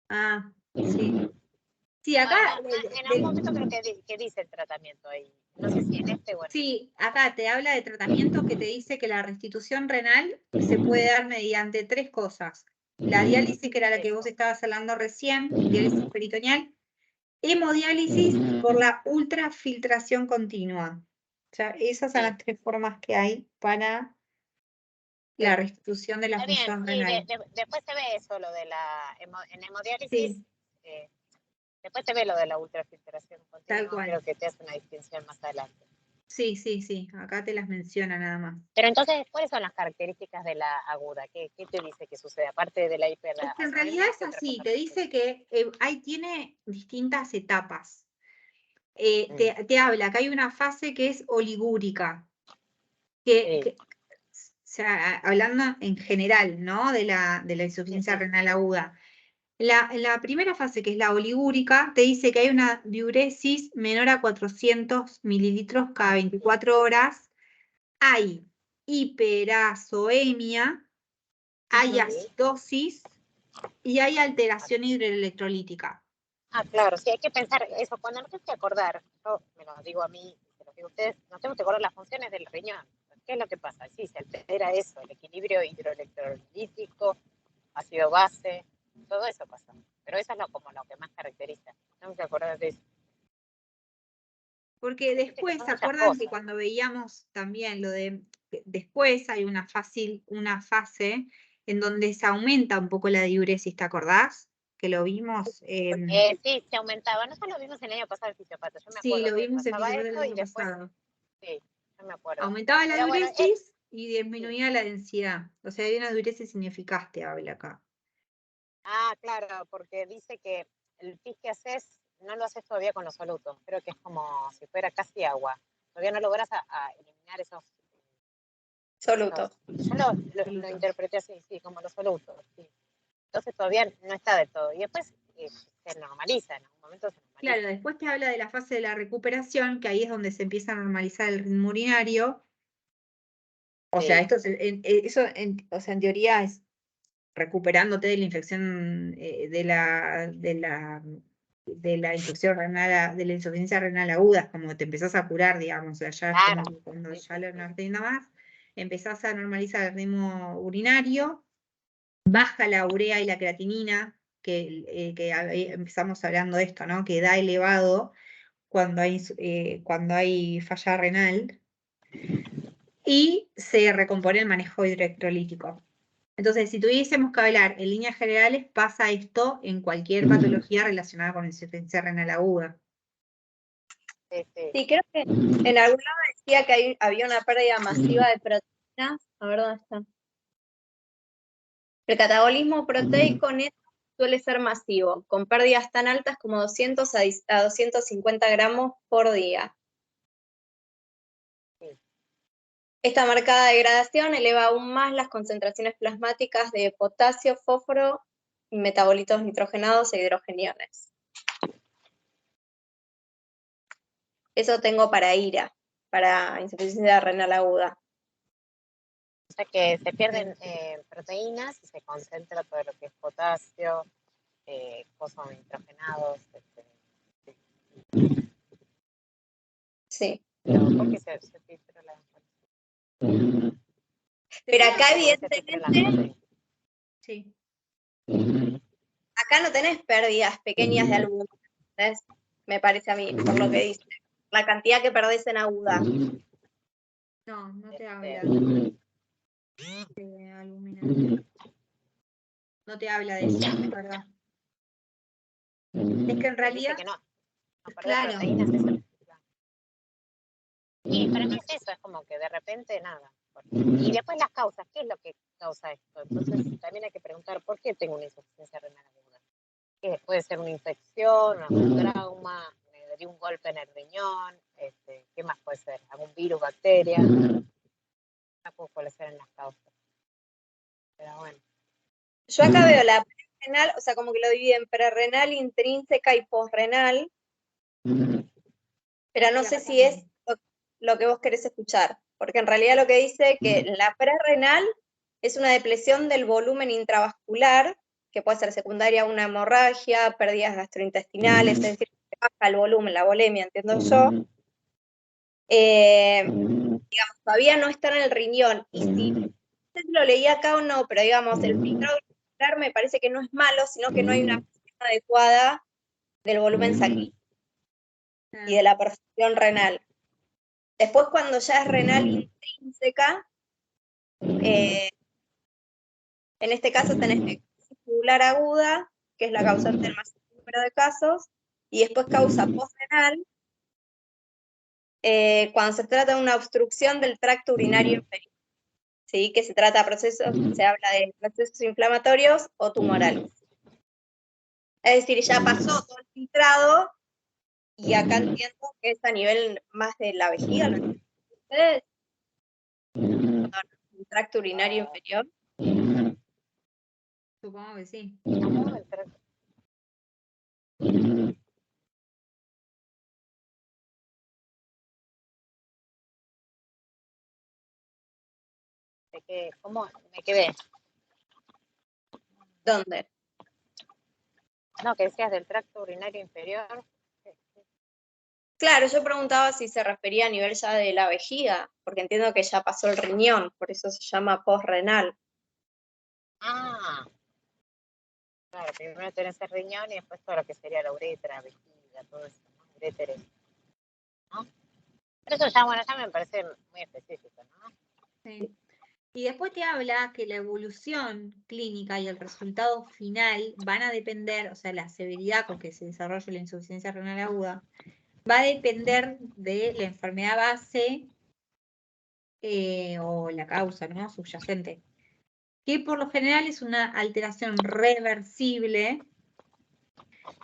Ah, sí. Sí, acá, En algún momento creo que dice el tratamiento ahí. No sé si en este o en sí, acá te habla de tratamiento que te dice que la restitución renal se puede dar mediante 3 cosas. La diálisis, que era la que vos estabas hablando recién, diálisis peritoneal, hemodiálisis por la ultrafiltración continua. O sea, esas son las 3 formas que hay para la restitución de la Está bien, función y renal. después se ve eso, lo de en hemodiálisis, Sí, después se ve lo de la ultrafiltración tal continua, cual. creo que te hace una distinción más adelante. Sí, sí, sí, acá te las menciona nada más. Pero entonces, ¿cuáles son las características de la aguda? ¿Qué te dice que sucede? Aparte de la Es que en hiperazoemia, realidad es ¿qué otra así, cosa te dice que ahí tiene distintas etapas. Te habla que hay una fase que es oligúrica, o sea, hablando en general, ¿no? De la insuficiencia renal aguda. La primera fase, que es la oligúrica, te dice que hay una diuresis menor a 400 mililitros cada 24 horas, hay hiperazoemia, hay acidosis y hay alteración hidroelectrolítica. Ah, claro, sí, hay que pensar eso. Cuando nos tenemos que acordar, yo me lo digo a mí, se lo digo a ustedes, nos tenemos que acordar las funciones del riñón. ¿Qué es lo que pasa? Sí, se altera eso, el equilibrio hidroelectrolítico, ácido base, todo eso pasa. Pero eso es como lo que más caracteriza. Tenemos que acordar de eso. Porque después, ¿se acuerdan que cuando veíamos también lo de, después hay una fase en donde se aumenta un poco la diuresis, ¿te acordás? Que lo vimos. Sí, se aumentaba. Nosotros lo vimos el año pasado en Fisiopata. Yo me Sí, acuerdo lo que vimos en pasaba Fisiopata el esto y año después, pasado. sí, yo me acuerdo. Aumentaba la Pero bueno, diuresis y disminuía la densidad. O sea, hay una diuresis ineficaz, te habla acá. claro, porque dice que el pis que haces no lo haces todavía con los solutos. Creo que es como si fuera casi agua. Todavía no logras a eliminar esos Soluto. Yo lo interpreté así, sí, como los solutos. Sí. Entonces todavía no está del todo. Y después se normaliza, en algún momento se normaliza. Claro, después te habla de la fase de la recuperación, que ahí es donde se empieza a normalizar el ritmo urinario. O sea, Sí. esto o sea, en teoría es recuperándote de la infección de la infección renal, de la insuficiencia renal aguda, es como te empezás a curar, digamos, o sea, ya es Claro. como que cuando Sí, ya sí, no sí. no rinda más, empezás a normalizar el ritmo urinario, baja la urea y la creatinina, que empezamos hablando de esto, ¿no? Que da elevado cuando hay falla renal, y se recompone el manejo hidroelectrolítico. Entonces, si tuviésemos que hablar en líneas generales, pasa esto en cualquier patología relacionada con insuficiencia renal aguda. Sí, sí. Sí, creo que en algún lado decía que había una pérdida masiva de proteínas. A ver dónde está. El catabolismo proteico neto suele ser masivo, con pérdidas tan altas como 200 a 250 gramos por día. Sí. Esta marcada degradación eleva aún más las concentraciones plasmáticas de potasio, fósforo, metabolitos nitrogenados e hidrogeniones. Eso tengo para IRA, para insuficiencia renal aguda. O sea que se pierden proteínas y se concentra todo lo que es potasio, fósforo nitrogenados. Sí. ¿Por qué se filtró la Pero acá ¿Por qué se filtró la evidentemente, Sí. acá no tenés pérdidas pequeñas de algún, ¿entendés? Me parece a mí, por lo que dice. La cantidad que perdés en aguda. No, no te Este, habla de albumina. No te habla de eso, es verdad. Es que en Dice realidad, que no perder claro, proteínas es y para mí es eso, es como que de repente nada. Y después las causas, ¿qué es lo que causa esto? Entonces también hay que preguntar por qué tengo una insuficiencia renal aguda. ¿Qué puede ser una infección, algún trauma, me dio un golpe en el riñón, ¿qué más puede ser? ¿Algún virus, bacteria? No puedo cuáles eran las causas. Pero bueno. Yo acá veo la prerrenal, o sea, como que lo dividen prerrenal, intrínseca y posrenal, pero no sé si es lo que vos querés escuchar, porque en realidad lo que dice es que la prerrenal es una depresión del volumen intravascular, que puede ser secundaria a una hemorragia, pérdidas gastrointestinales, es decir, que baja el volumen, la volemia, entiendo yo. Digamos, todavía no está en el riñón, y si no sé si lo leí acá o no, pero digamos, el filtrado glomerular me parece que no es malo, sino que no hay una percepción adecuada del volumen sanguíneo y de la perfusión renal. Después, cuando ya es renal intrínseca, en este caso tenés necrosis tubular aguda, que es la causante del mayor número de casos, y después causa postrenal, cuando se trata de una obstrucción del tracto urinario inferior, ¿sí? Que se trata de procesos, se habla de procesos inflamatorios o tumorales. Es decir, ya pasó todo el filtrado, y acá entiendo que es a nivel más de la vejiga, ¿lo entienden ustedes? El tracto urinario inferior. supongo que sí. ¿Cómo me quedé? ¿Dónde? No, que decías del tracto urinario inferior. Claro, yo preguntaba si se refería a nivel ya de la vejiga, porque entiendo que ya pasó el riñón, por eso se llama postrenal. Ah, claro, primero tenés el riñón y después todo lo que sería la uretra, vejiga, todo eso, ¿no? Uréteres, ¿no? Pero eso ya, bueno, ya me parece muy específico, ¿no? Sí. Y después te habla que la evolución clínica y el resultado final van a depender, o sea, la severidad con que se desarrolla la insuficiencia renal aguda, va a depender de la enfermedad base o la causa, ¿no? Subyacente, que por lo general es una alteración reversible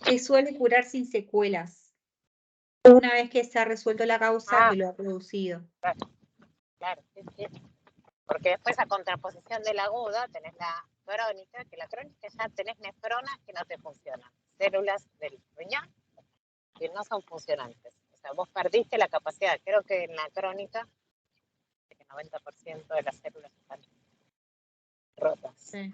que suele curar sin secuelas, una vez que se ha resuelto la causa que lo ha producido. Claro, sí, sí. Porque después a contraposición de la aguda tenés la crónica, que la crónica ya tenés nefronas que no te funcionan, células del riñón que no son funcionantes. O sea, vos perdiste la capacidad, creo que en la crónica, el 90% de las células están rotas. Sí.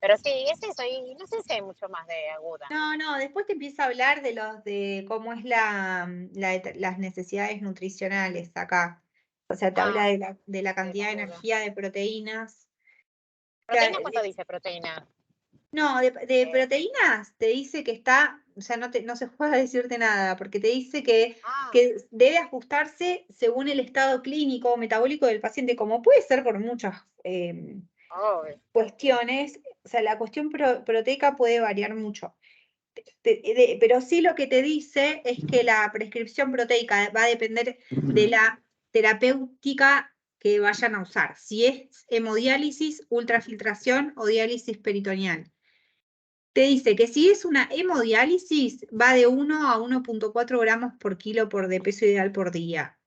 Pero sí, es eso, y no sé si hay mucho más de aguda. No, después te empieza a hablar de cómo es las necesidades nutricionales acá. O sea, te habla de la cantidad de aguda. energía de proteínas. ¿Proteína cuánto dice proteína? No, de proteínas te dice que está, o sea, no se juega a decirte nada, porque te dice que debe ajustarse según el estado clínico o metabólico del paciente, como puede ser por muchas cuestiones. O sea, la cuestión proteica puede variar mucho. Pero sí lo que te dice es que la prescripción proteica va a depender de la terapéutica que vayan a usar, si es hemodiálisis, ultrafiltración o diálisis peritoneal. Te dice que si es una hemodiálisis, va de 1 a 1,4 gramos por kilo de peso ideal por día.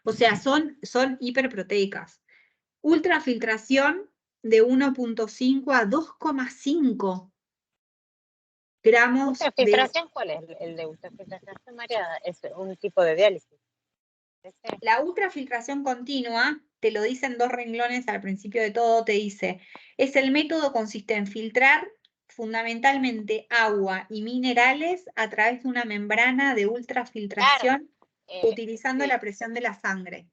O sea, son hiperproteicas. Ultrafiltración de 1,5 a 2,5 gramos. ¿Ultrafiltración cuál es? El de ultrafiltración, María, es un tipo de diálisis. La ultrafiltración continua, te lo dicen 2 renglones al principio de todo, te dice, es el método consiste en filtrar fundamentalmente agua y minerales a través de una membrana de ultrafiltración utilizando la presión de la sangre.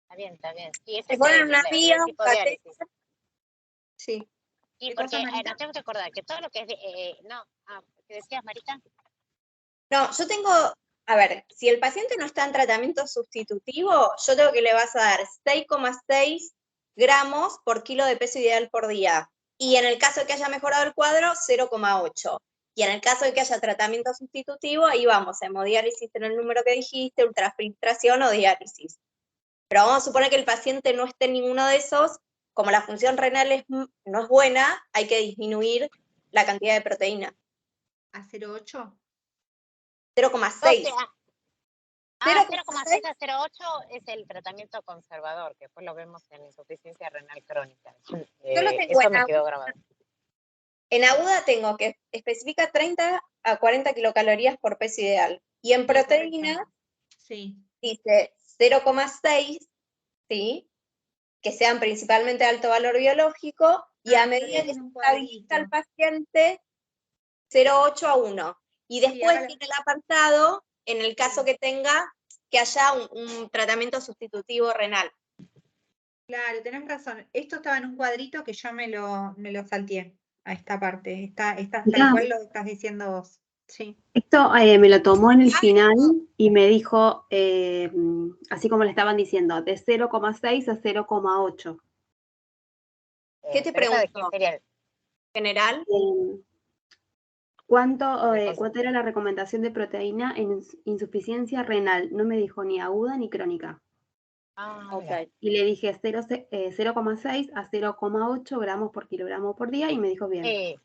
Está bien, está bien. Sí, ese Se ponen una es vía, el tipo de diálisis. Sí. Y porque no tengo que acordar que todo lo que es ¿qué decías, Marita? No, yo tengo, a ver, si el paciente no está en tratamiento sustitutivo, yo tengo que le vas a dar 6,6 gramos por kilo de peso ideal por día. Y en el caso de que haya mejorado el cuadro, 0,8. Y en el caso de que haya tratamiento sustitutivo, ahí vamos, hemodiálisis en el número que dijiste, ultrafiltración o diálisis. Pero vamos a suponer que el paciente no esté en ninguno de esos, como la función renal no es buena, hay que disminuir la cantidad de proteína. ¿A 0,8? 0,6. 0,6 a 0,8 es el tratamiento conservador, que después lo vemos en insuficiencia renal crónica. Yo lo tengo eso me quedó grabado. En aguda tengo que especifica 30 a 40 kilocalorías por peso ideal. Y en proteína dice 0,6, ¿sí? Que sean principalmente de alto valor biológico, y a medida que se estabiliza el paciente, 0,8 a 1. Y después tiene el apartado en el caso que haya un tratamiento sustitutivo renal. Claro, tenés razón. Esto estaba en un cuadrito que yo me lo salteé a esta parte. Está tal cual lo estás diciendo vos. Sí. Esto me lo tomó en el final y me dijo, así como le estaban diciendo, de 0,6 a 0,8. ¿Qué te preguntó? ¿General? ¿Cuánto era la recomendación de proteína en insuficiencia renal? No me dijo ni aguda ni crónica. Okay. Y le dije 0,6 a 0,8 gramos por kilogramo por día y me dijo bien. Sí,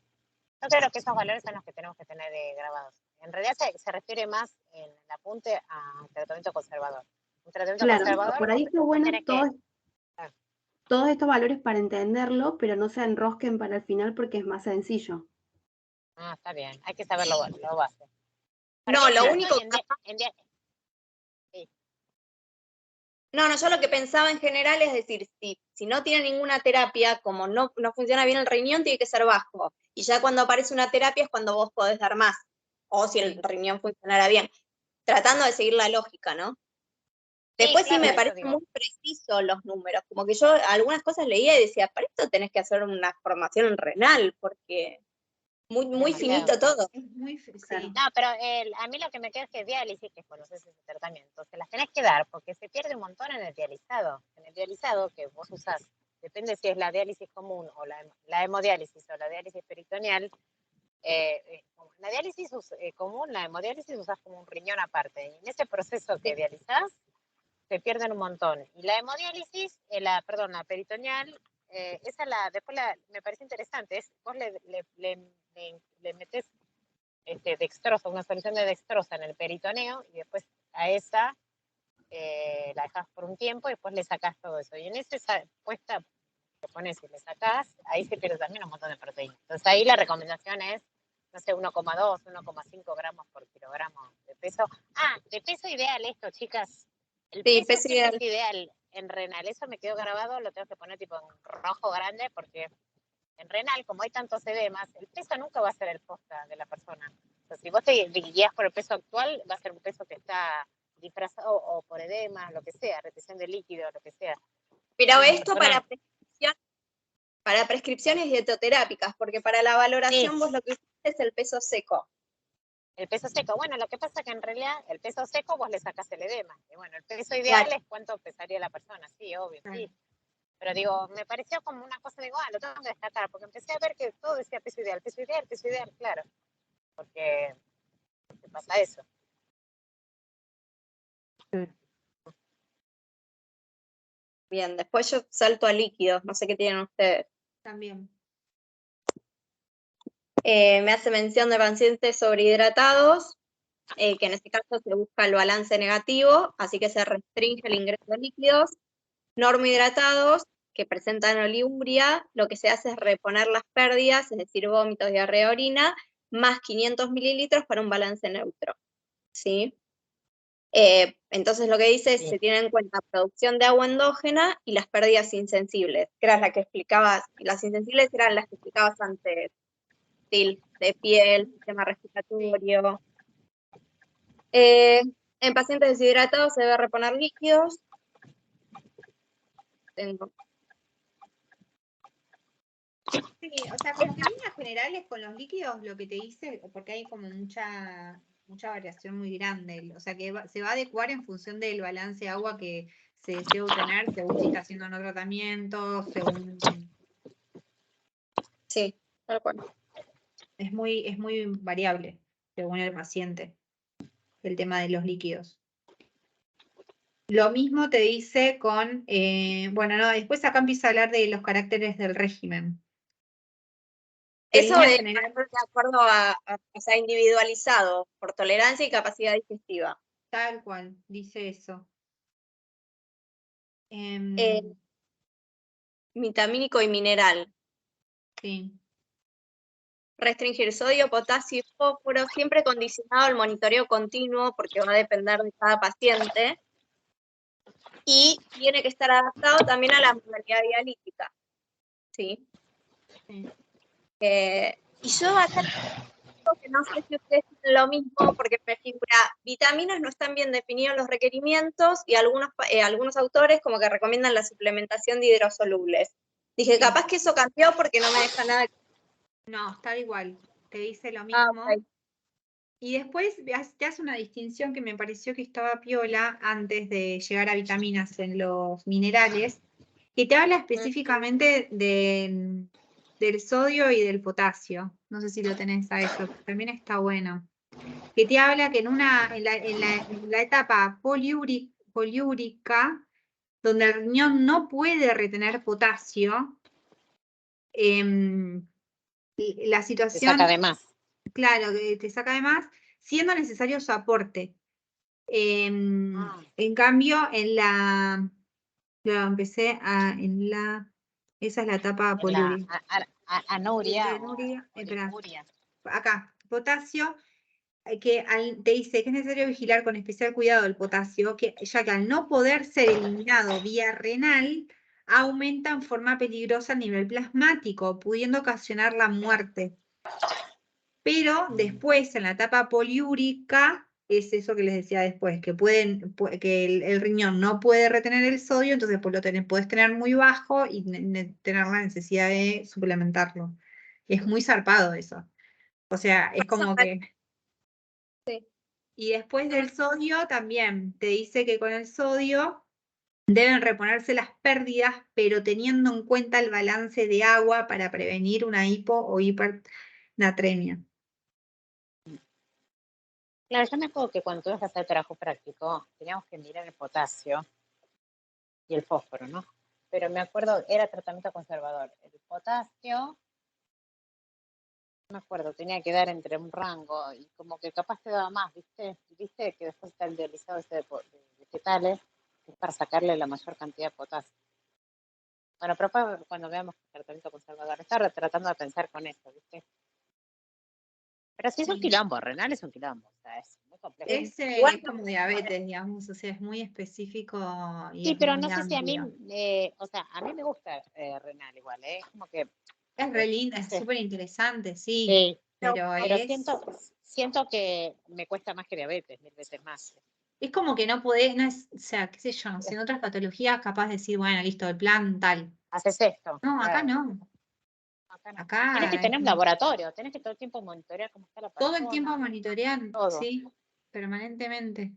yo creo que esos valores son los que tenemos que tener grabados. En realidad se refiere más en el apunte a tratamiento conservador. Un tratamiento conservador, por ahí está bueno todos estos valores para entenderlo, pero no se enrosquen para el final porque es más sencillo. Está bien, hay que saber lo base. No, lo único que... Sí. No, yo lo que pensaba en general es decir, si no tiene ninguna terapia, como no funciona bien el riñón, tiene que ser bajo. Y ya cuando aparece una terapia es cuando vos podés dar más. O si el riñón funcionara bien. Tratando de seguir la lógica, ¿no? Después sí, me parece muy preciso los números. Como que yo algunas cosas leía y decía, para esto tenés que hacer una formación renal, porque muy finito todo. No, pero a mí lo que me queda es que diálisis, que conoces ese tratamiento, se las tenés que dar porque se pierde un montón en el dializado. En el dializado que vos usás, depende si es la diálisis común o la hemodiálisis o la diálisis peritoneal. La diálisis común, la hemodiálisis usás como un riñón aparte. Y en ese proceso que dializás, se pierden un montón. Y la hemodiálisis, la peritoneal, después me parece interesante, vos le metés dextrosa, una solución de dextrosa en el peritoneo y después a esa la dejas por un tiempo y después le sacás todo eso. Y en esa puesta que pones y le sacás, ahí se pierde también un montón de proteína. Entonces ahí la recomendación es, no sé, 1,2, 1,5 gramos por kilogramo de peso. Ah, de peso ideal esto, chicas. El Sí, peso peso siempre ideal. es ideal en renal. Eso me quedó grabado, lo tengo que poner tipo en rojo grande porque en renal, como hay tantos edemas, el peso nunca va a ser el posta de la persona. O sea, si vos te guías por el peso actual, va a ser un peso que está disfrazado o por edemas, lo que sea, retención de líquido, lo que sea. Pero Una esto persona- para prescripciones dietoterápicas, porque para la valoración Sí. vos lo que usás es el peso seco. El peso seco, bueno, lo que pasa es que en realidad el peso seco vos le sacás el edema. Y bueno, el peso ideal Claro. es cuánto pesaría la persona, sí, obvio, Claro. sí. Pero digo, me pareció como una cosa, digo, lo tengo que destacar, porque empecé a ver que todo decía peso ideal, claro. Porque pasa eso. Bien, después yo salto a líquidos, no sé qué tienen ustedes. También. Me hace mención de pacientes sobrehidratados, que en este caso se busca el balance negativo, así que se restringe el ingreso de líquidos. Normohidratados, que presentan oliuria, lo que se hace es reponer las pérdidas, es decir, vómitos, diarrea, orina, más 500 mililitros para un balance neutro. ¿Sí? Entonces lo que dice es, Sí. se tiene en cuenta producción de agua endógena y las pérdidas insensibles, que eran las que explicabas, las insensibles eran las que explicabas antes, ¿sí? De piel, sistema respiratorio. En pacientes deshidratados se debe reponer líquidos. Sí, o sea, como que en líneas generales con los líquidos lo que te dice, porque hay como mucha variación muy grande, o sea que se va a adecuar en función del balance de agua que se desea obtener según si está haciendo no tratamiento, según Sí, tal cual. es muy variable según el paciente, el tema de los líquidos. Lo mismo te dice con, bueno, no, después acá empieza a hablar de los caracteres del régimen. En Eso líneas es generales, de acuerdo o sea, individualizado, por tolerancia y capacidad digestiva. tal cual, dice eso. Vitamínico y mineral. Sí. Restringir sodio, potasio y fósforo, siempre condicionado al monitoreo continuo, porque va a depender de cada paciente. Y tiene que estar adaptado también a la modalidad dialítica. ¿Sí? Sí. Y yo acá que no sé si ustedes tienen lo mismo, porque me figura, vitaminas no están bien definidos los requerimientos y algunos autores como que recomiendan la suplementación de hidrosolubles. Dije, Sí. capaz que eso cambió porque no me deja nada. No, está igual, te dice lo Ah, mismo. ok. Y después te hace una distinción que me pareció que estaba piola antes de llegar a vitaminas en los minerales, que te habla específicamente del sodio y del potasio. No sé si lo tenés a eso, también está bueno. Que te habla que en la etapa poliúrica, donde el riñón no puede retener potasio, la Se situación, saca de más. claro, que te saca de más, siendo necesario su aporte. En cambio, claro, esa es la etapa En la poliúrica. anuria o Anuria, espera, oligonuria. acá, potasio, que te dice que es necesario vigilar con especial cuidado el potasio, ya que al no poder ser eliminado vía renal, aumenta en forma peligrosa a nivel plasmático, pudiendo ocasionar la muerte. Pero después, en la etapa poliúrica, es eso que les decía después, que que el riñón no puede retener el sodio, entonces pues puedes tener muy bajo y tener la necesidad de suplementarlo. Es muy zarpado eso. O sea, es como que... Sí. Y después del sodio también te dice que con el sodio deben reponerse las pérdidas, pero teniendo en cuenta el balance de agua para prevenir una hipo o hipernatremia. Claro, yo me acuerdo que cuando ibas a hacer trabajo práctico, teníamos que mirar el potasio y el fósforo, ¿no? Pero me acuerdo, era tratamiento conservador. El potasio, no me acuerdo, tenía que dar entre un rango y como que capaz te daba más, ¿viste? Viste que después está el dializado de vegetales, que es para sacarle la mayor cantidad de potasio. Bueno, pero cuando veamos el tratamiento conservador, está tratando de pensar con eso, ¿viste? Pero sí es un quilombo, renal es un quilombo, o sea, es muy complejo. Es Igual como diabetes, digamos, o sea, es muy específico y Sí, es pero muy no sé si a mí, amplio. o sea, a mí me gusta renal igual, es como que, Es re linda, no es sé. súper interesante, sí, Sí, pero pero siento que me cuesta más que diabetes, 1000 veces más. es como que no podés, no es, o sea, qué sé yo, no sé, en otras patologías capaz de decir, bueno, listo, el plan tal. Haces esto. No, acá claro. no. Acá no. Acá Tienes que tener un laboratorio, tienes que todo el tiempo monitorear cómo está la persona. todo el tiempo monitorean, todo. sí, permanentemente.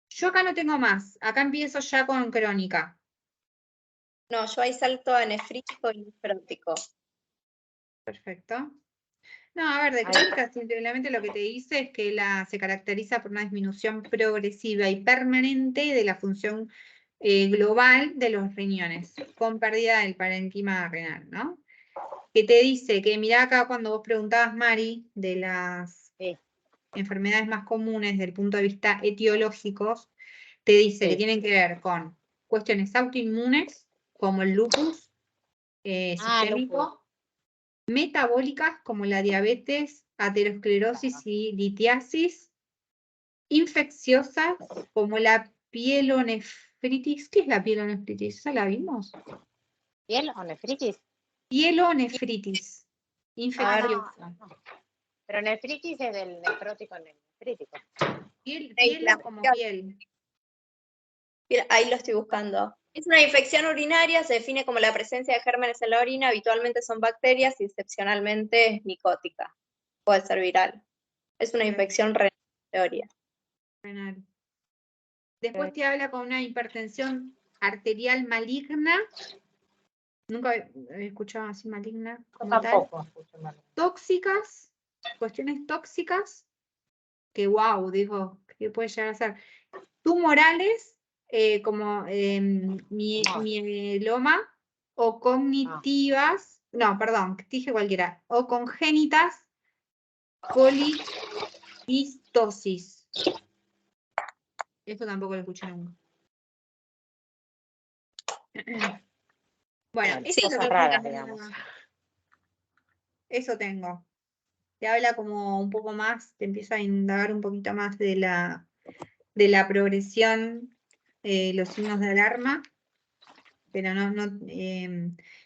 Yo acá no tengo más, acá empiezo ya con crónica. no, yo ahí salto a nefrítico y nefrótico. Perfecto. No, a ver, de crónica simplemente lo que te dice es que se caracteriza por una disminución progresiva y permanente de la función global de los riñones, con pérdida del parénquima renal, ¿no? Que te dice que, mirá acá cuando vos preguntabas, Mari, de las enfermedades más comunes desde el punto de vista etiológicos, te dice que tienen que ver con cuestiones autoinmunes, como el lupus sistémico, metabólicas como la diabetes, aterosclerosis y litiasis, infecciosas como la pielonefritis. ¿Qué es la pielonefritis? ¿Ya la vimos? ¿Piel o nefritis? Pielonefritis, infecciosa. No. Pero nefritis es del nefrótico nefrítico. Piel como piel. Ahí lo estoy buscando. Es una infección urinaria, se define como la presencia de gérmenes en la orina, habitualmente son bacterias y excepcionalmente es micótica. Puede ser viral. Es una infección renal, en teoría. Renal. Después te habla con una hipertensión arterial maligna. Nunca he escuchado así maligna. Como Tampoco. Tóxicas, cuestiones tóxicas, que wow, digo, que puede llegar a ser tumorales, como mieloma, o cognitivas, no, perdón, dije cualquiera, o congénitas polihistosis. Esto tampoco lo escuché nunca. Bueno, Sí, cosas raras, digamos. Eso tengo. Te habla como un poco más, te empieza a indagar un poquito más de la progresión, los signos de alarma, pero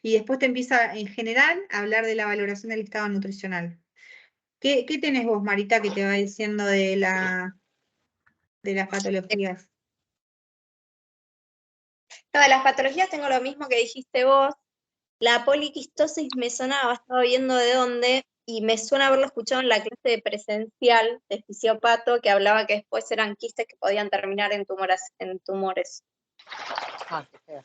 y después te empieza en general a hablar de la valoración del estado nutricional. ¿Qué tenés vos, Marita, que te va diciendo de las patologías? No, de las patologías tengo lo mismo que dijiste vos. La poliquistosis me sonaba, estaba viendo de dónde, y me suena haberlo escuchado en la clase de presencial de fisiopato, que hablaba que después eran quistes que podían terminar en tumores. Qué feo.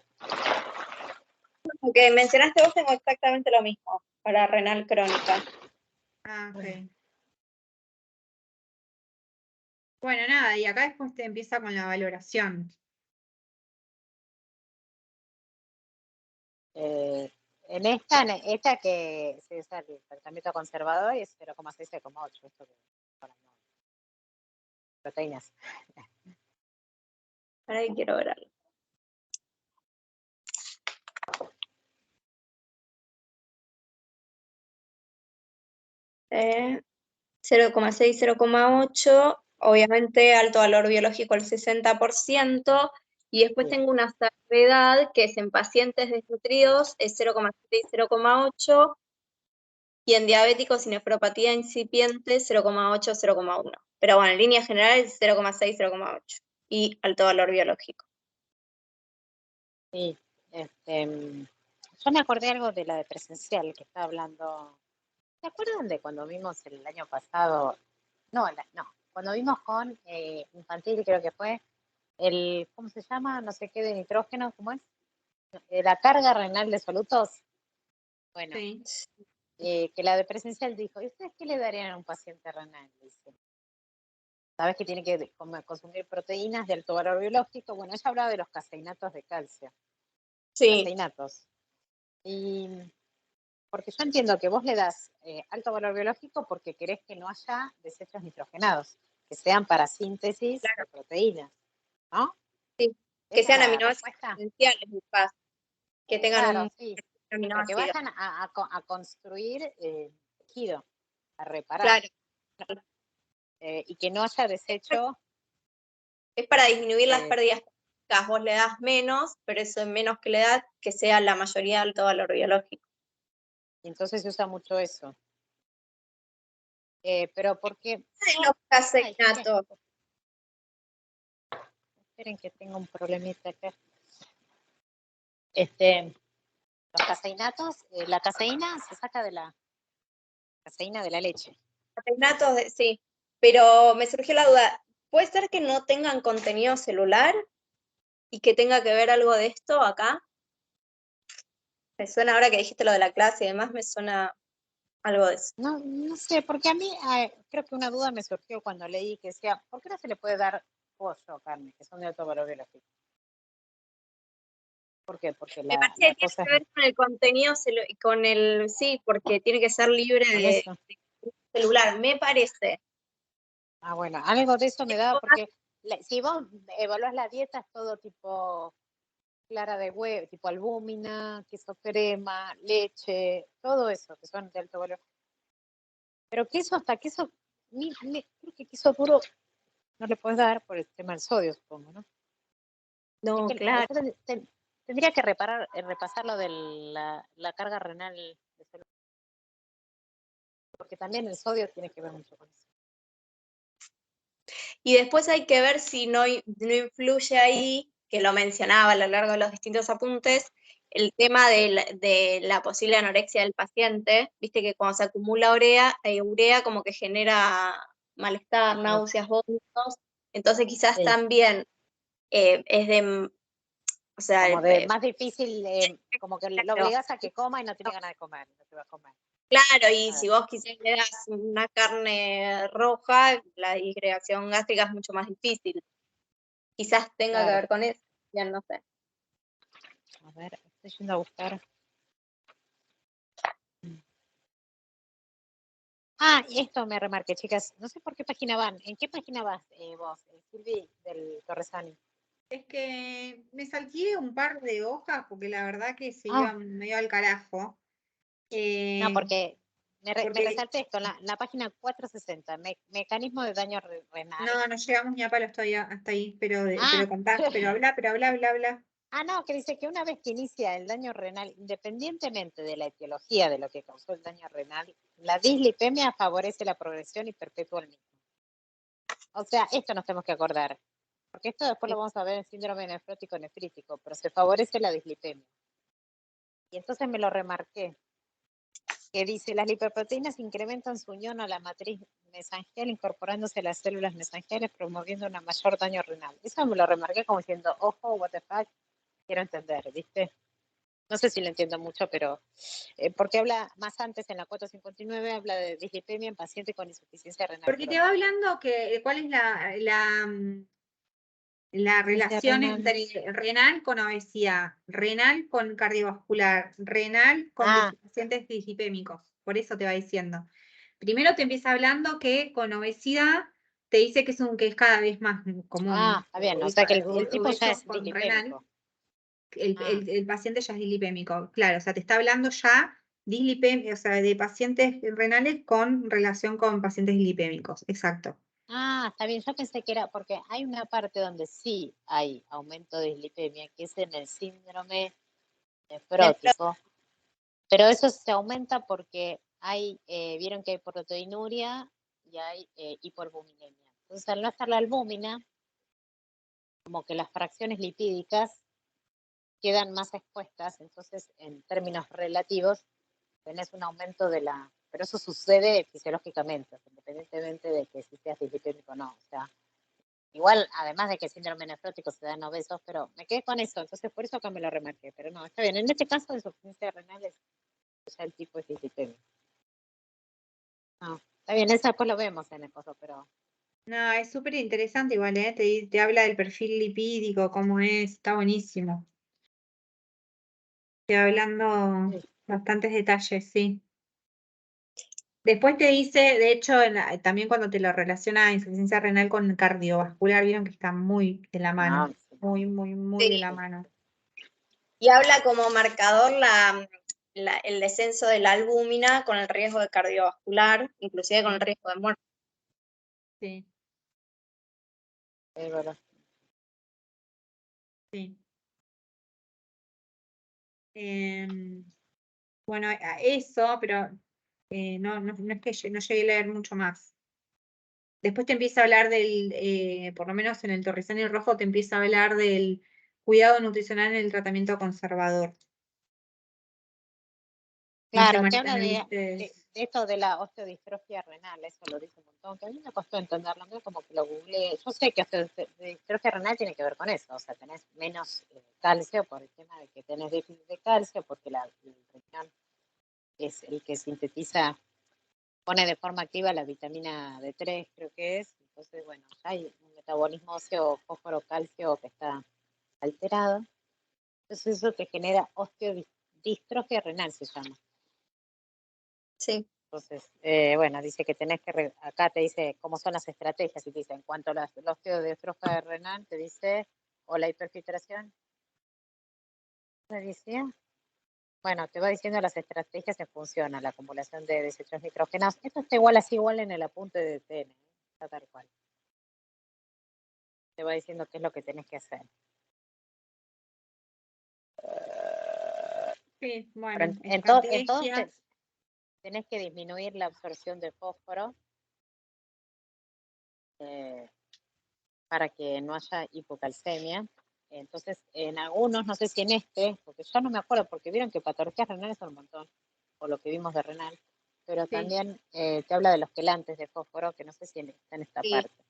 Lo que mencionaste vos tengo exactamente lo mismo, para renal crónica. Ah, ok. Bueno, nada, y acá después te empieza con la valoración. En esta que se usa el tratamiento conservador es 0,6, 0,8. Esto que para no. Proteínas. Ahora que quiero ver algo. Eh, 0,6, 0,8, obviamente alto valor biológico el 60%, y después tengo una salvedad que es en pacientes desnutridos es 0,7 y 0,8, y en diabéticos y nefropatía incipiente 0,8, 0,1. Pero bueno, en línea general es 0,6, 0,8, y alto valor biológico. Sí, yo me acordé algo de la de presencial que estaba hablando. ¿Se acuerdan de cuando vimos el año pasado? No, cuando vimos con infantil, creo que fue, ¿cómo se llama? No sé qué de nitrógeno, ¿cómo es? La carga renal de solutos. Bueno, Sí. que la de presencial dijo, ¿y ustedes qué le darían a un paciente renal? Dice, ¿sabes que tiene que consumir proteínas de alto valor biológico? Bueno, ella hablaba de los caseinatos de calcio. Sí. Caseinatos. Y porque yo entiendo que vos le das alto valor biológico porque querés que no haya desechos nitrogenados, que sean para síntesis de proteínas, ¿no? Sí, que sean aminoácidos esenciales, que tengan Claro, un sí. Pero que aminoácido. vayan a construir tejido, a reparar. Claro, Y que no haya desecho. es para disminuir las Eh, pérdidas térmicas. Vos le das menos, pero eso es menos que le das que sea la mayoría de alto valor biológico. Entonces se usa mucho eso. Pero porque... Los caseinatos. Esperen que tengo un problemita acá. Los caseinatos, la caseína se saca de la caseína de la leche. Caseinatos, sí. Pero me surgió la duda, ¿puede ser que no tengan contenido celular y que tenga que ver algo de esto acá? Me suena ahora que dijiste lo de la clase y demás, me suena algo de eso. No, no sé, porque a mí creo que una duda me surgió cuando leí que decía, ¿por qué no se le puede dar pollo o carne, que son de alto valor biológico? ¿Por qué? Porque Me la parece que tiene cosa que ver con el contenido, con el, sí, porque tiene que ser libre con de eso. celular, me parece. Ah, bueno, algo de eso me da, porque si vos evaluás la dieta es todo tipo clara de huevo, tipo albúmina, queso crema, leche, todo eso, que son de alto valor. Pero queso, hasta queso, creo que queso duro no le puedes dar por el tema del sodio, supongo, ¿no? No, Es que claro. tendría que repasar lo de la carga renal de celular, porque también el sodio tiene que ver mucho con eso. Y después hay que ver si no influye ahí, que lo mencionaba a lo largo de los distintos apuntes, el tema de la posible anorexia del paciente. Viste que cuando se acumula urea como que genera malestar, náuseas, vómitos. Entonces quizás Sí. también es de, o sea, Como de más difícil, como que lo obligás a que coma y no tiene ganas de comer, no te va a comer. claro, y A si ver. vos quizás le das una carne roja, la disgregación gástrica es mucho más difícil. Quizás tenga que Claro. ver con eso, ya no sé. A ver, estoy yendo a buscar. Ah, y esto me remarqué, chicas. No sé por qué página van. ¿En qué página vas vos, Silvi, del Torresani? Es que me salteé un par de hojas porque la verdad que se Ah. iban medio al carajo. No, porque me porque- resalté esto, la página 460, mecanismo de daño renal. no llegamos ni a palos todavía hasta ahí, pero Ah. contá, pero habla. Ah, no, que dice que una vez que inicia el daño renal, independientemente de la etiología de lo que causó el daño renal, la dislipemia favorece la progresión y perpetúa el mismo. O sea, esto nos tenemos que acordar, porque esto después lo vamos a ver en síndrome nefrótico nefrítico, pero se favorece la dislipemia. Y entonces me lo remarqué, que dice, las lipoproteínas incrementan su unión a la matriz mesangial incorporándose a las células mesangiales promoviendo un mayor daño renal. Eso me lo remarqué como diciendo, ojo, what the fuck, quiero entender, ¿viste? No sé si lo entiendo mucho, pero porque habla más antes en la 459, habla de dislipemia en pacientes con insuficiencia renal. Porque te va hablando que cuál es la relación entre renal con obesidad, renal con cardiovascular, renal con pacientes dislipémicos. Por eso te va diciendo. Primero te empieza hablando que con obesidad te dice que es cada vez más común. Ah, está bien, o sea que el tipo ya es dislipémico. El paciente ya es dislipémico, claro, o sea, te está hablando ya o sea, de pacientes renales con relación con pacientes dislipémicos, exacto. Ah, está bien, yo pensé que era porque hay una parte donde sí hay aumento de dislipemia, que es en el síndrome nefrótico, pero eso se aumenta porque vieron que hay proteinuria y hay hipoalbuminemia. Entonces, al no estar la albúmina, como que las fracciones lipídicas quedan más expuestas, entonces en términos relativos tenés un aumento pero eso sucede fisiológicamente, independientemente de que si seas dislipémico o no, o sea, igual, además de que el síndrome nefrótico se da en obesos, pero me quedé con eso, entonces por eso acá me lo remarqué, pero no, está bien, en este caso de insuficiencia renal ya el tipo es dislipémico. No, está bien, eso después lo vemos en el coso, pero... No, es súper interesante igual, te habla del perfil lipídico, cómo es, está buenísimo. Te va hablando bastantes detalles, sí. Después te dice, de hecho, también cuando te lo relaciona insuficiencia renal con cardiovascular, vieron que está muy de la mano, muy de la mano. Y habla como marcador el descenso de la albúmina con el riesgo de cardiovascular, inclusive con el riesgo de muerte. Sí, Es verdad. sí. Bueno, eso, pero no es que no llegué a leer mucho más. Después te empieza a hablar por lo menos en el Torresani Rojo, te empieza a hablar del cuidado nutricional en el tratamiento conservador. No sé, Claro, te Marita, habla ¿me de viste? esto de la osteodistrofia renal, eso lo dice un montón, que a mí me costó entenderlo, ¿no? Como que lo googleé. Yo sé que osteodistrofia renal tiene que ver con eso, o sea, tenés menos calcio por el tema de que tenés déficit de calcio, porque el riñón es el que sintetiza, pone de forma activa la vitamina D3, creo que es. Entonces, bueno, ya hay un metabolismo óseo fósforo-calcio que está alterado. Entonces eso te genera osteodistrofia renal, se llama. Sí. Entonces, bueno, dice que tenés que, acá te dice cómo son las estrategias, y te dice, en cuanto a la osteodistrofia renal, te dice, o la hiperfiltración, ¿te decía? Bueno, te va diciendo las estrategias en función a la acumulación de desechos nitrogenados. Esto está igual, así igual en el apunte de TN, está tal cual. Te va diciendo qué es lo que tenés que hacer. Sí, Pero bueno, en todos estrategias. tenés que disminuir la absorción de fósforo para que no haya hipocalcemia. Entonces, en algunos, no sé si en este, porque yo no me acuerdo, porque vieron que patologías renales son un montón, por lo que vimos de renal, pero Sí. también te habla de los quelantes de fósforo, que no sé si está en esta Sí. parte.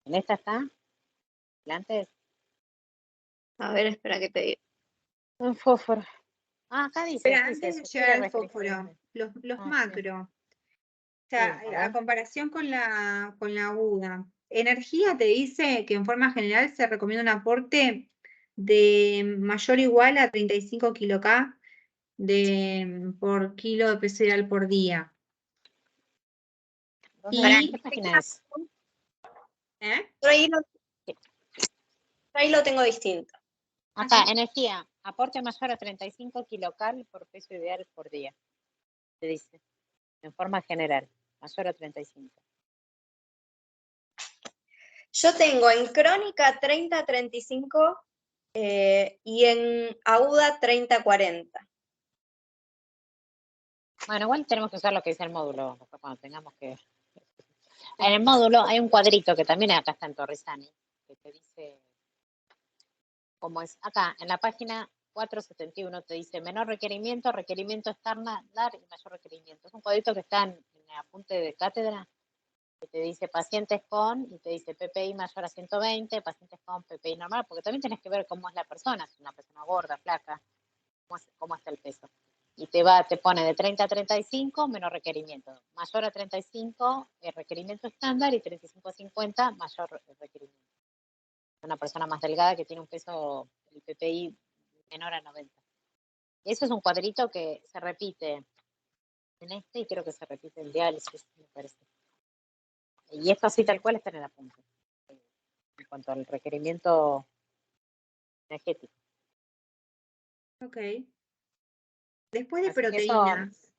¿En esta está? ¿Quelantes? A ver, espera que te digo. Un fósforo. Ah, acá dice, Pero dice, antes de sugiere llegar al fósforo, restricciones. los Ah, macro. O sí, sea, a a ver. comparación con la aguda. Energía te dice que en forma general se recomienda un aporte de mayor o igual a 35 kcal por kilo de peso ideal por día. ¿Qué página es? ¿Eh? Yo ahí lo tengo distinto. Acá, ¿Así? energía, aporte mayor a 35 kilocal por peso ideal por día, te dice, en forma general, mayor a 35. Yo tengo en crónica 30-35 y en aguda 30-40. Bueno, igual tenemos que usar lo que dice el módulo, cuando tengamos que... En el módulo hay un cuadrito que también acá está en Torresani, que te dice cómo es. Acá, en la página 471 te dice menor requerimiento, requerimiento estándar y mayor requerimiento. Es un cuadrito que está en el apunte de cátedra, que te dice pacientes con, y te dice PPI mayor a 120, pacientes con PPI normal, porque también tenés que ver cómo es la persona, si es una persona gorda, flaca, cómo está el peso. Y te pone de 30 a 35, menos requerimiento. Mayor a 35, requerimiento estándar, y 35 a 50, mayor requerimiento. Una persona más delgada que tiene un peso, el PPI menor a 90. Eso es un cuadrito que se repite en este, y creo que se repite en diálisis, me parece. Y esto así tal cual está en el apunte, en cuanto al requerimiento energético. Ok. Después de Así que eso, proteínas,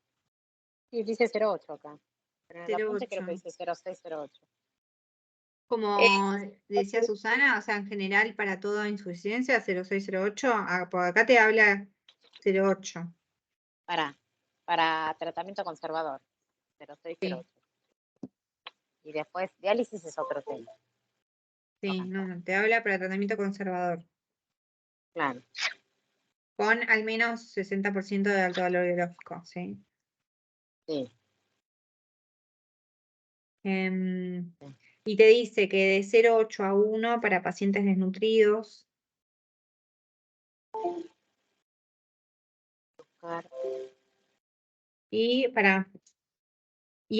sí, dice 0,8 acá. Pero en el apunte creo 0,8. que dice 0,6, 0,8. Como decía Susana, o sea, en general para toda insuficiencia 0,6, 0,8. Por acá te habla 0,8. Para tratamiento conservador, 0,6, Sí, 0,8. Y después, diálisis es otro tema. sí, no, te habla para tratamiento conservador. Claro. Con al menos 60% de alto valor biológico, ¿sí? Sí. Y te dice que de 0,8 a 1 para pacientes desnutridos. Y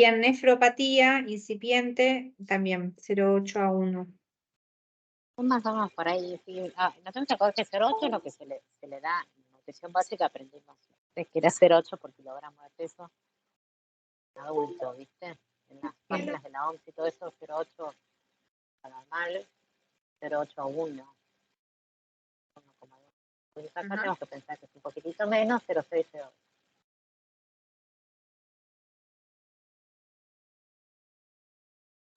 en nefropatía incipiente también 0,8 a 1. Más o menos por ahí. Sí. No tengo que acordar que 0,8 es lo que se le da en nutrición básica, aprendimos. Es que era 0,8 por kilogramo de peso adulto, ¿viste? En las páginas de la OMS y todo eso, 0,8 para normal, 0,8 a 1. Porque acá Ajá. tenemos que pensar que es un poquitito menos, 0,6 CO2.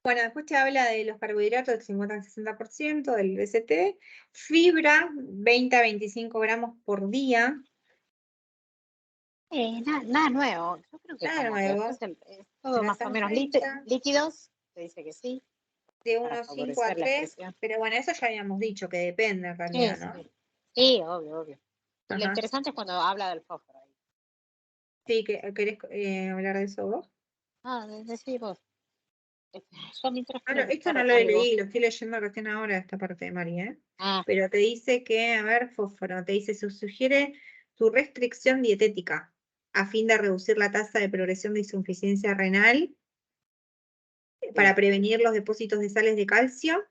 Bueno, después te habla de los carbohidratos del 50 al 60%, del BCT, fibra 20 a 25 gramos por día. Nada nuevo. Yo creo que Nada como que nuevo. después es todo La más o menos salsa líquidos, te dice que sí, de para 1,5 a favorecer la 3, expresión. pero bueno, eso ya habíamos dicho que depende en Sí, realidad, ¿no? sí. Sí, obvio, obvio. Y lo Ajá. interesante es cuando habla del fósforo. Sí, ¿querés hablar de eso vos? Decí vos. Yo mientras Ah, no, quiero esto buscar no lo algo. leí, lo estoy leyendo recién ahora, esta parte de María, ¿eh? Ah, Pero te dice que, a ver, fósforo, te dice, se sugiere su restricción dietética a fin de reducir la tasa de progresión de insuficiencia renal, para sí. prevenir los depósitos de sales de calcio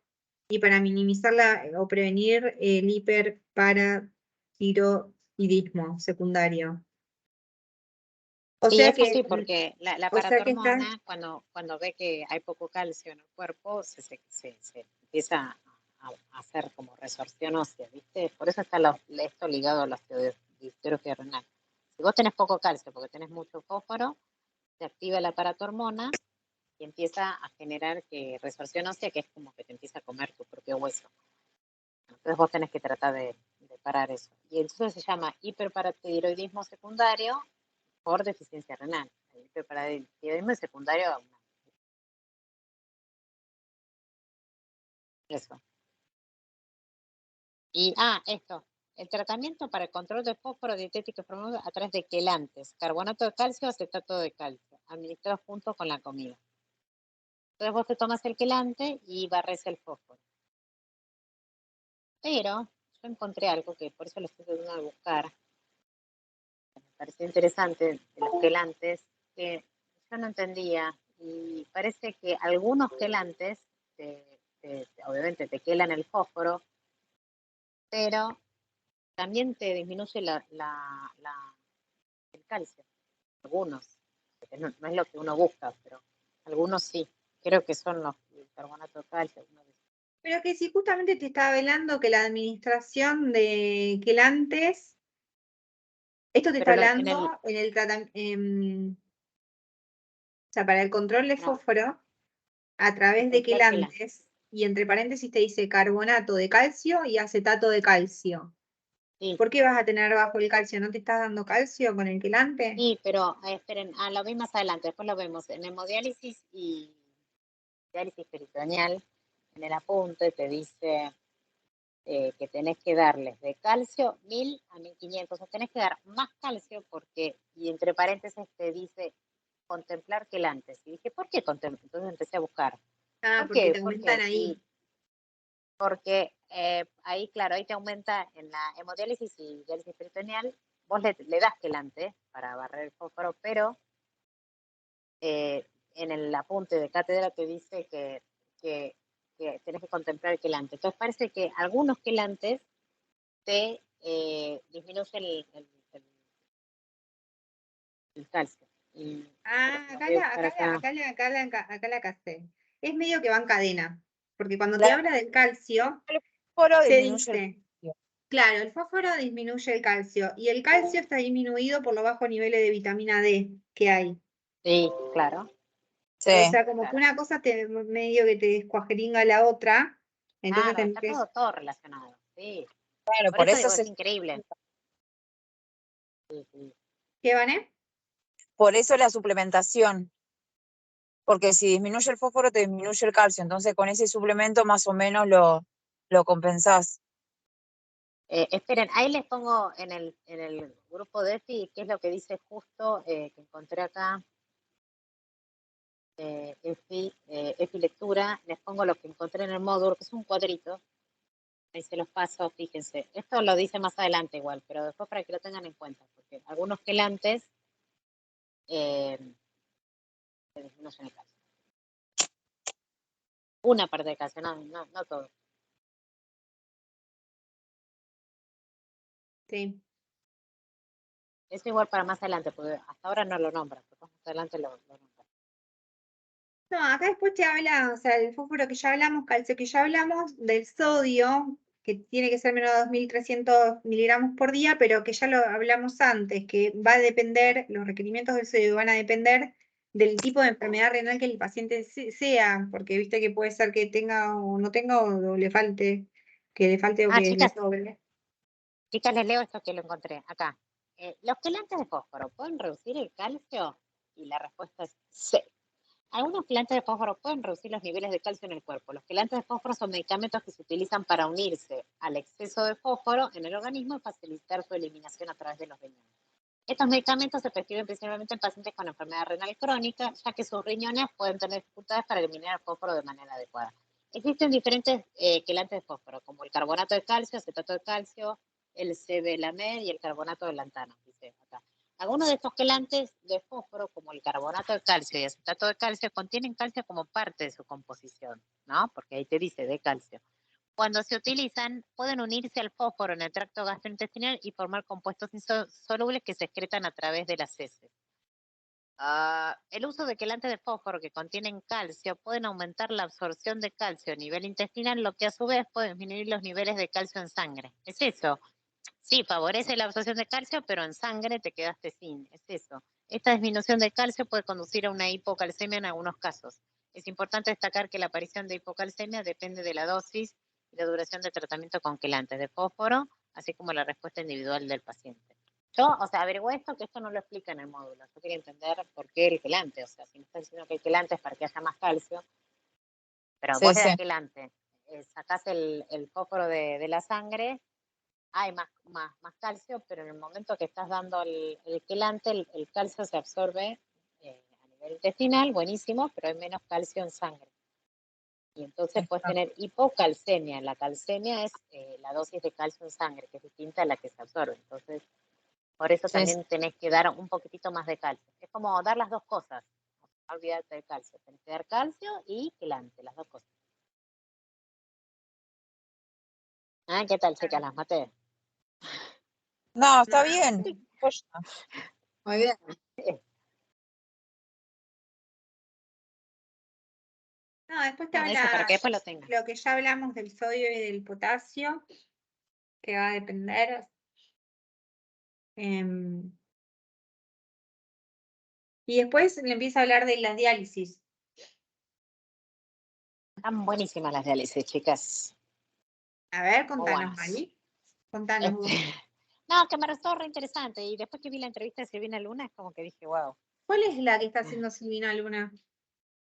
y para minimizar o prevenir el hiperparatiroidismo secundario. O Sí, sea eso que, sí, porque la o sea que está, paratormona, cuando ve que hay poco calcio en el cuerpo, se empieza a hacer como resorción ósea, ¿viste? Por eso está esto ligado a la osteodistrofia renal. Si vos tenés poco calcio porque tenés mucho fósforo, se activa la paratormona y empieza a generar resorción ósea, que es como que te empieza a comer tu propio hueso. Entonces vos tenés que tratar de parar eso. Y entonces se llama hiperparatiroidismo secundario por deficiencia renal. El hiperparatiroidismo es secundario a una. Eso. Y, esto. El tratamiento para el control de fósforo dietético es promovido a través de quelantes, carbonato de calcio, acetato de calcio, administrados junto con la comida. Entonces vos te tomas el quelante y barres el fósforo. Pero yo encontré algo que por eso lo estoy tratando de buscar. Me pareció interesante de los quelantes, que yo no entendía. Y parece que algunos quelantes, obviamente te quelan el fósforo, pero también te disminuye el calcio. Algunos. Porque no es lo que uno busca, pero algunos sí. Creo que son el carbonato de calcio. pero que si justamente te estaba hablando que la administración de quelantes, esto te está Pero hablando en el tratamiento, o sea, para el control de no, fósforo, a través de controlar quelante. quelantes, y entre paréntesis te dice carbonato de calcio y acetato de calcio. Sí, ¿Por qué vas a tener bajo el calcio? ¿No te estás dando calcio con el quelante? sí, pero esperen, lo vi más adelante, después lo vemos. En hemodiálisis y diálisis peritoneal, en el apunte te dice que tenés que darles de calcio 1000 a 1500, o sea, tenés que dar más calcio porque, y entre paréntesis te dice contemplar quelantes. Y dije, ¿por qué contemplar? Entonces empecé a buscar. Ah, ¿Por porque qué? te aumentan ahí. Porque ahí, claro, ahí te aumenta en la hemodiálisis y diálisis peritoneal, vos le das quelante para barrer el fósforo, pero en el apunte de cátedra te dice que tenés que contemplar el quelante. Entonces parece que algunos quelantes te disminuyen el calcio. Ah, Lo voy a buscar acá. acá la casé. Es medio que va en cadena, porque cuando te Claro, habla del calcio, el fósforo te disminuye el dice, calcio. claro, el fósforo disminuye el calcio y el calcio está disminuido por los bajos niveles de vitamina D que hay. Sí, claro. Sí, O sea, como que Claro, una cosa medio que te descuajeringa la otra, entonces claro, te está empiezo. todo relacionado. Sí. claro, Por eso digo, es increíble. Sí, sí. ¿Qué, Vané? por eso la suplementación. Porque si disminuye el fósforo, te disminuye el calcio. Entonces, con ese suplemento más o menos lo compensás. Esperen, ahí les pongo en el grupo de EFI qué es lo que dice justo que encontré acá. EFI Lectura, les pongo lo que encontré en el módulo, que es un cuadrito. Ahí se los paso, fíjense. Esto lo dice más adelante igual, pero después para que lo tengan en cuenta, porque algunos quelantes disminuyen el calcio. Una parte de calcio, no todo. Sí. Eso igual para más adelante, porque hasta ahora no lo nombran, pero más adelante lo nombran. No, acá después te habla, o sea, el fósforo que ya hablamos, calcio que ya hablamos, del sodio, que tiene que ser menos de 2.300 miligramos por día, pero que ya lo hablamos antes, que va a depender, los requerimientos del sodio van a depender del tipo de enfermedad renal que el paciente sea, porque viste que puede ser que tenga o no tenga o le falte, que le falte o Ah, que le chicas, sobre. chicas, les leo esto que lo encontré acá. ¿Los quelantes de fósforo pueden reducir el calcio? Y la respuesta es sí. Algunos quelantes de fósforo pueden reducir los niveles de calcio en el cuerpo. Los quelantes de fósforo son medicamentos que se utilizan para unirse al exceso de fósforo en el organismo y facilitar su eliminación a través de los riñones. Estos medicamentos se prescriben principalmente en pacientes con enfermedad renal crónica, ya que sus riñones pueden tener dificultades para eliminar el fósforo de manera adecuada. Existen diferentes quelantes de fósforo, como el carbonato de calcio, acetato de calcio, el cebelamed y el carbonato de lantano, dice acá. Algunos de estos quelantes de fósforo, como el carbonato de calcio y acetato de calcio, contienen calcio como parte de su composición, ¿no? Porque ahí te dice de calcio. Cuando se utilizan, pueden unirse al fósforo en el tracto gastrointestinal y formar compuestos insolubles que se excretan a través de las heces. El uso de quelantes de fósforo que contienen calcio pueden aumentar la absorción de calcio a nivel intestinal, lo que a su vez puede disminuir los niveles de calcio en sangre. Es eso. Sí, favorece la absorción de calcio, pero en sangre te quedaste sin. Es eso. Esta disminución de calcio puede conducir a una hipocalcemia en algunos casos. Es importante destacar que la aparición de hipocalcemia depende de la dosis y la duración de tratamiento con quelantes de fósforo, así como la respuesta individual del paciente. Yo, o sea, averigué esto, que esto no lo explica en el módulo. Yo quería entender por qué el quelante. O sea, si me están diciendo que el quelante es para que haya más calcio, pero Sí, vos le sí. das quelante, sacás el fósforo de la sangre, hay más calcio, pero en el momento que estás dando el quelante, el calcio se absorbe a nivel intestinal, buenísimo, pero hay menos calcio en sangre. Y entonces puedes tener hipocalcemia. La calcemia es la dosis de calcio en sangre, que es distinta a la que se absorbe. Entonces, por eso Sí, también tenés que dar un poquitito más de calcio. Es como dar las dos cosas. No olvidarte del calcio. Tenés que dar calcio y quelante, las dos cosas. Ah, ¿qué tal, chicas? Las maté. No, está bien. Muy bien. No, después te Bueno, eso para que después lo tengan. lo que ya hablamos del sodio y del potasio, que va a depender. Y después le empieza a hablar de la diálisis. Están buenísimas las diálisis, chicas. A ver, Muy contanos, buenas. Mari. Contanos vos. No, que me resultó re interesante. Y después que vi la entrevista de Silvina Luna, es como que dije, wow. ¿Cuál es la que está haciendo Silvina Luna?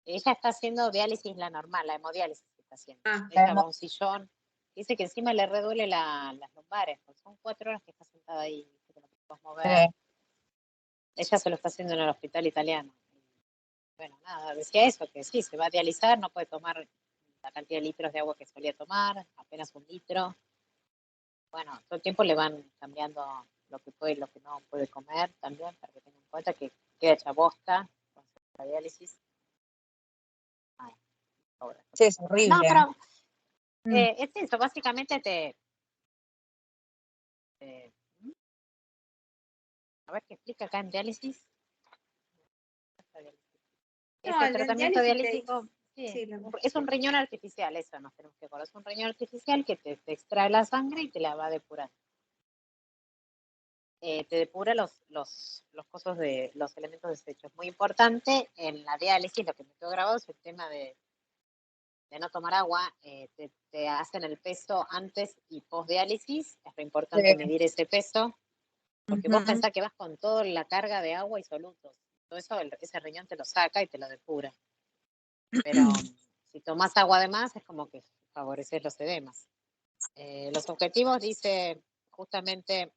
Ella está haciendo diálisis la normal, la hemodiálisis que está haciendo. Ah, Ella va a un sillón. Dice que encima le reduele las lumbares, porque son 4 horas que está sentada ahí, que no te puedes mover. Ella se lo está haciendo en el hospital italiano. Bueno, nada, decía eso, que sí, se va a dializar, no puede tomar la cantidad de litros de agua que solía tomar, apenas 1 litro. Bueno, todo el tiempo le van cambiando lo que puede y lo que no puede comer también, para que tengan en cuenta que queda hecha bosta con la diálisis. Ay, pobre. Sí, es horrible. No, pero es eso, básicamente a ver qué explica acá en diálisis. no, Este el del tratamiento diálisis dialítico, sí, es un riñón artificial, eso nos tenemos que acordar. Es un riñón artificial que te extrae la sangre y te la va a depurar. Te depura los cosas de los elementos desechos. Muy importante en la diálisis, lo que me quedó grabado es el tema de no tomar agua. Te hacen el peso antes y post diálisis. Es muy importante medir ese peso, porque vos pensás que vas con toda la carga de agua y solutos. Todo eso, ese riñón te lo saca y te lo depura. Pero si tomás agua de más, es como que favoreces los edemas. Los objetivos, dice justamente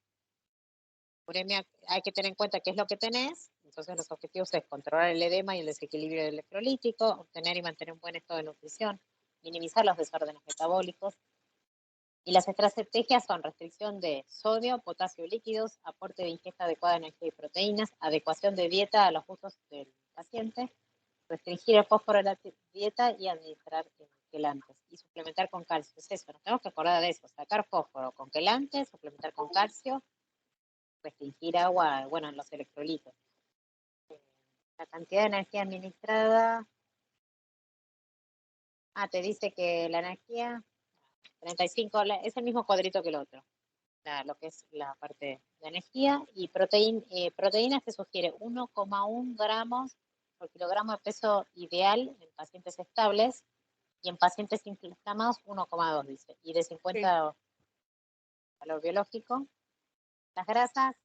uremia, hay que tener en cuenta qué es lo que tenés. Entonces los objetivos es controlar el edema y el desequilibrio electrolítico, obtener y mantener un buen estado de nutrición, minimizar los desórdenes metabólicos. Y las estrategias son restricción de sodio, potasio y líquidos, aporte de ingesta adecuada de energía y proteínas, adecuación de dieta a los gustos del paciente, restringir el fósforo de la dieta y administrar quelantes. Y suplementar con calcio. Es eso, nos tenemos que acordar de eso. Sacar fósforo con quelantes, suplementar con calcio, restringir agua, bueno, en los electrolitos. La cantidad de energía administrada. Te dice que la energía 35, es el mismo cuadrito que el otro. Lo que es la parte de energía, y proteínas te sugiere 1,1 gramos por kilogramo de peso ideal en pacientes estables, y en pacientes inflamados 1,2 dice, y de 50 valor biológico. Las grasas.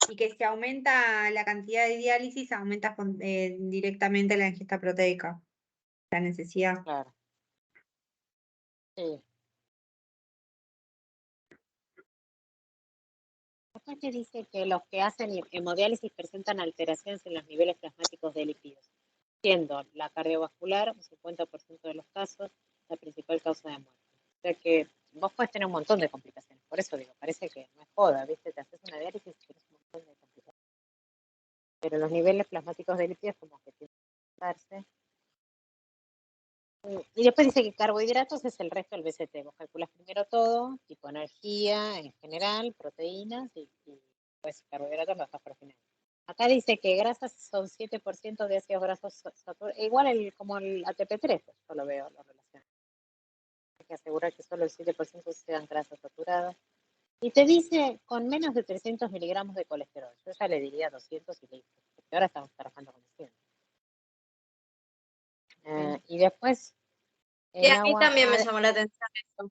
Y que si aumenta la cantidad de diálisis, aumenta directamente la ingesta proteica, la necesidad. Claro. Sí. Después te dice que los que hacen hemodiálisis presentan alteraciones en los niveles plasmáticos de lípidos, siendo la cardiovascular, un 50% de los casos, la principal causa de muerte. O sea que vos podés tener un montón de complicaciones. Por eso digo, parece que no es joda, ¿viste? Te haces una diálisis y tienes un montón de complicaciones. Pero los niveles plasmáticos de lípidos como que tienen que darse. Y después dice que carbohidratos es el resto del BCT. Vos calculas primero todo, tipo energía en general, proteínas, y pues carbohidratos bajas por final. Acá dice que grasas son 7% de ácidos grasos saturados, igual como el ATP3, yo lo veo, lo relaciono. Hay que asegurar que solo el 7% sean grasas saturadas. Y te dice con menos de 300 miligramos de colesterol. Yo ya le diría 200 y listo, porque ahora estamos trabajando con 100. Y después... Y a mí también me llamó la atención eso.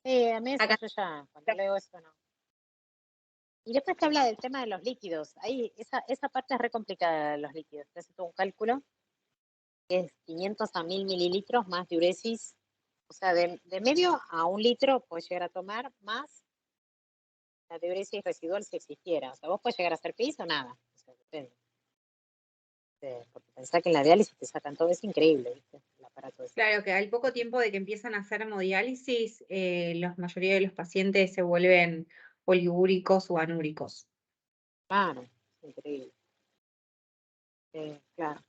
Sí, a mí eso Acá. yo ya, cuando leo eso no. Y después te habla del tema de los líquidos. Ahí, esa parte es re complicada de los líquidos. Te hace todo un cálculo que es 500 a 1000 mililitros más diuresis. O sea, de medio a 1 litro puedes llegar a tomar más la diuresis residual si existiera. O sea, vos puedes llegar a hacer pis o nada. O sea, depende. Porque pensá que en la diálisis te sacan todo, es increíble, ¿viste? El aparato ese. Claro que al poco tiempo de que empiezan a hacer hemodiálisis, la mayoría de los pacientes se vuelven poliúricos o anúricos. Claro, es increíble. Claro.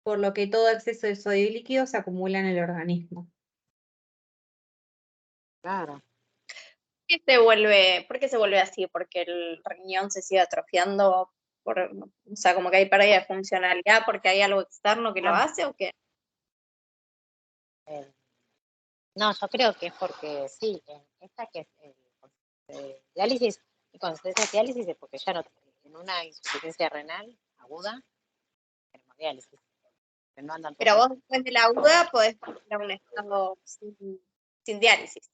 Por lo que todo exceso de sodio y líquido se acumula en el organismo. Claro. ¿Por qué se vuelve así? ¿Porque el riñón se sigue atrofiando? O sea, como que hay pérdida de funcionalidad porque hay algo externo que lo hace o qué? No, yo creo que es porque sí, esta que es diálisis, y cuando se hace diálisis es porque ya no, en una insuficiencia renal aguda, tenemos diálisis. Pero no andan Pero todos. vos después de la aguda podés ir a un estado sin diálisis.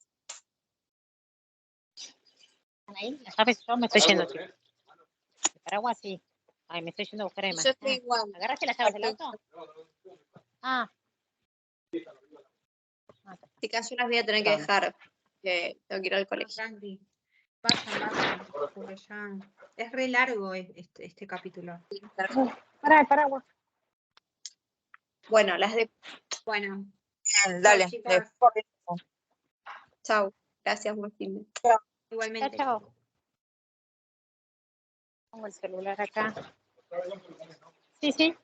¿Están ahí? Las llaves, yo me estoy yendo, chicos. El paraguas sí. Ay, me estoy yendo a buscar a Emma. Yo estoy igual. ¿Agarraste las llaves del auto? Ah. Chicas, yo las voy a tener que dejar, que tengo que ir al colegio. Tranqui. Vayan, porque ya es re largo este capítulo. Pará, el paraguas. Bueno, las de... Bueno, Dale, chicas. Chau. Gracias, buen fin de. Igualmente. Chao. Pongo el celular acá. Sí, sí.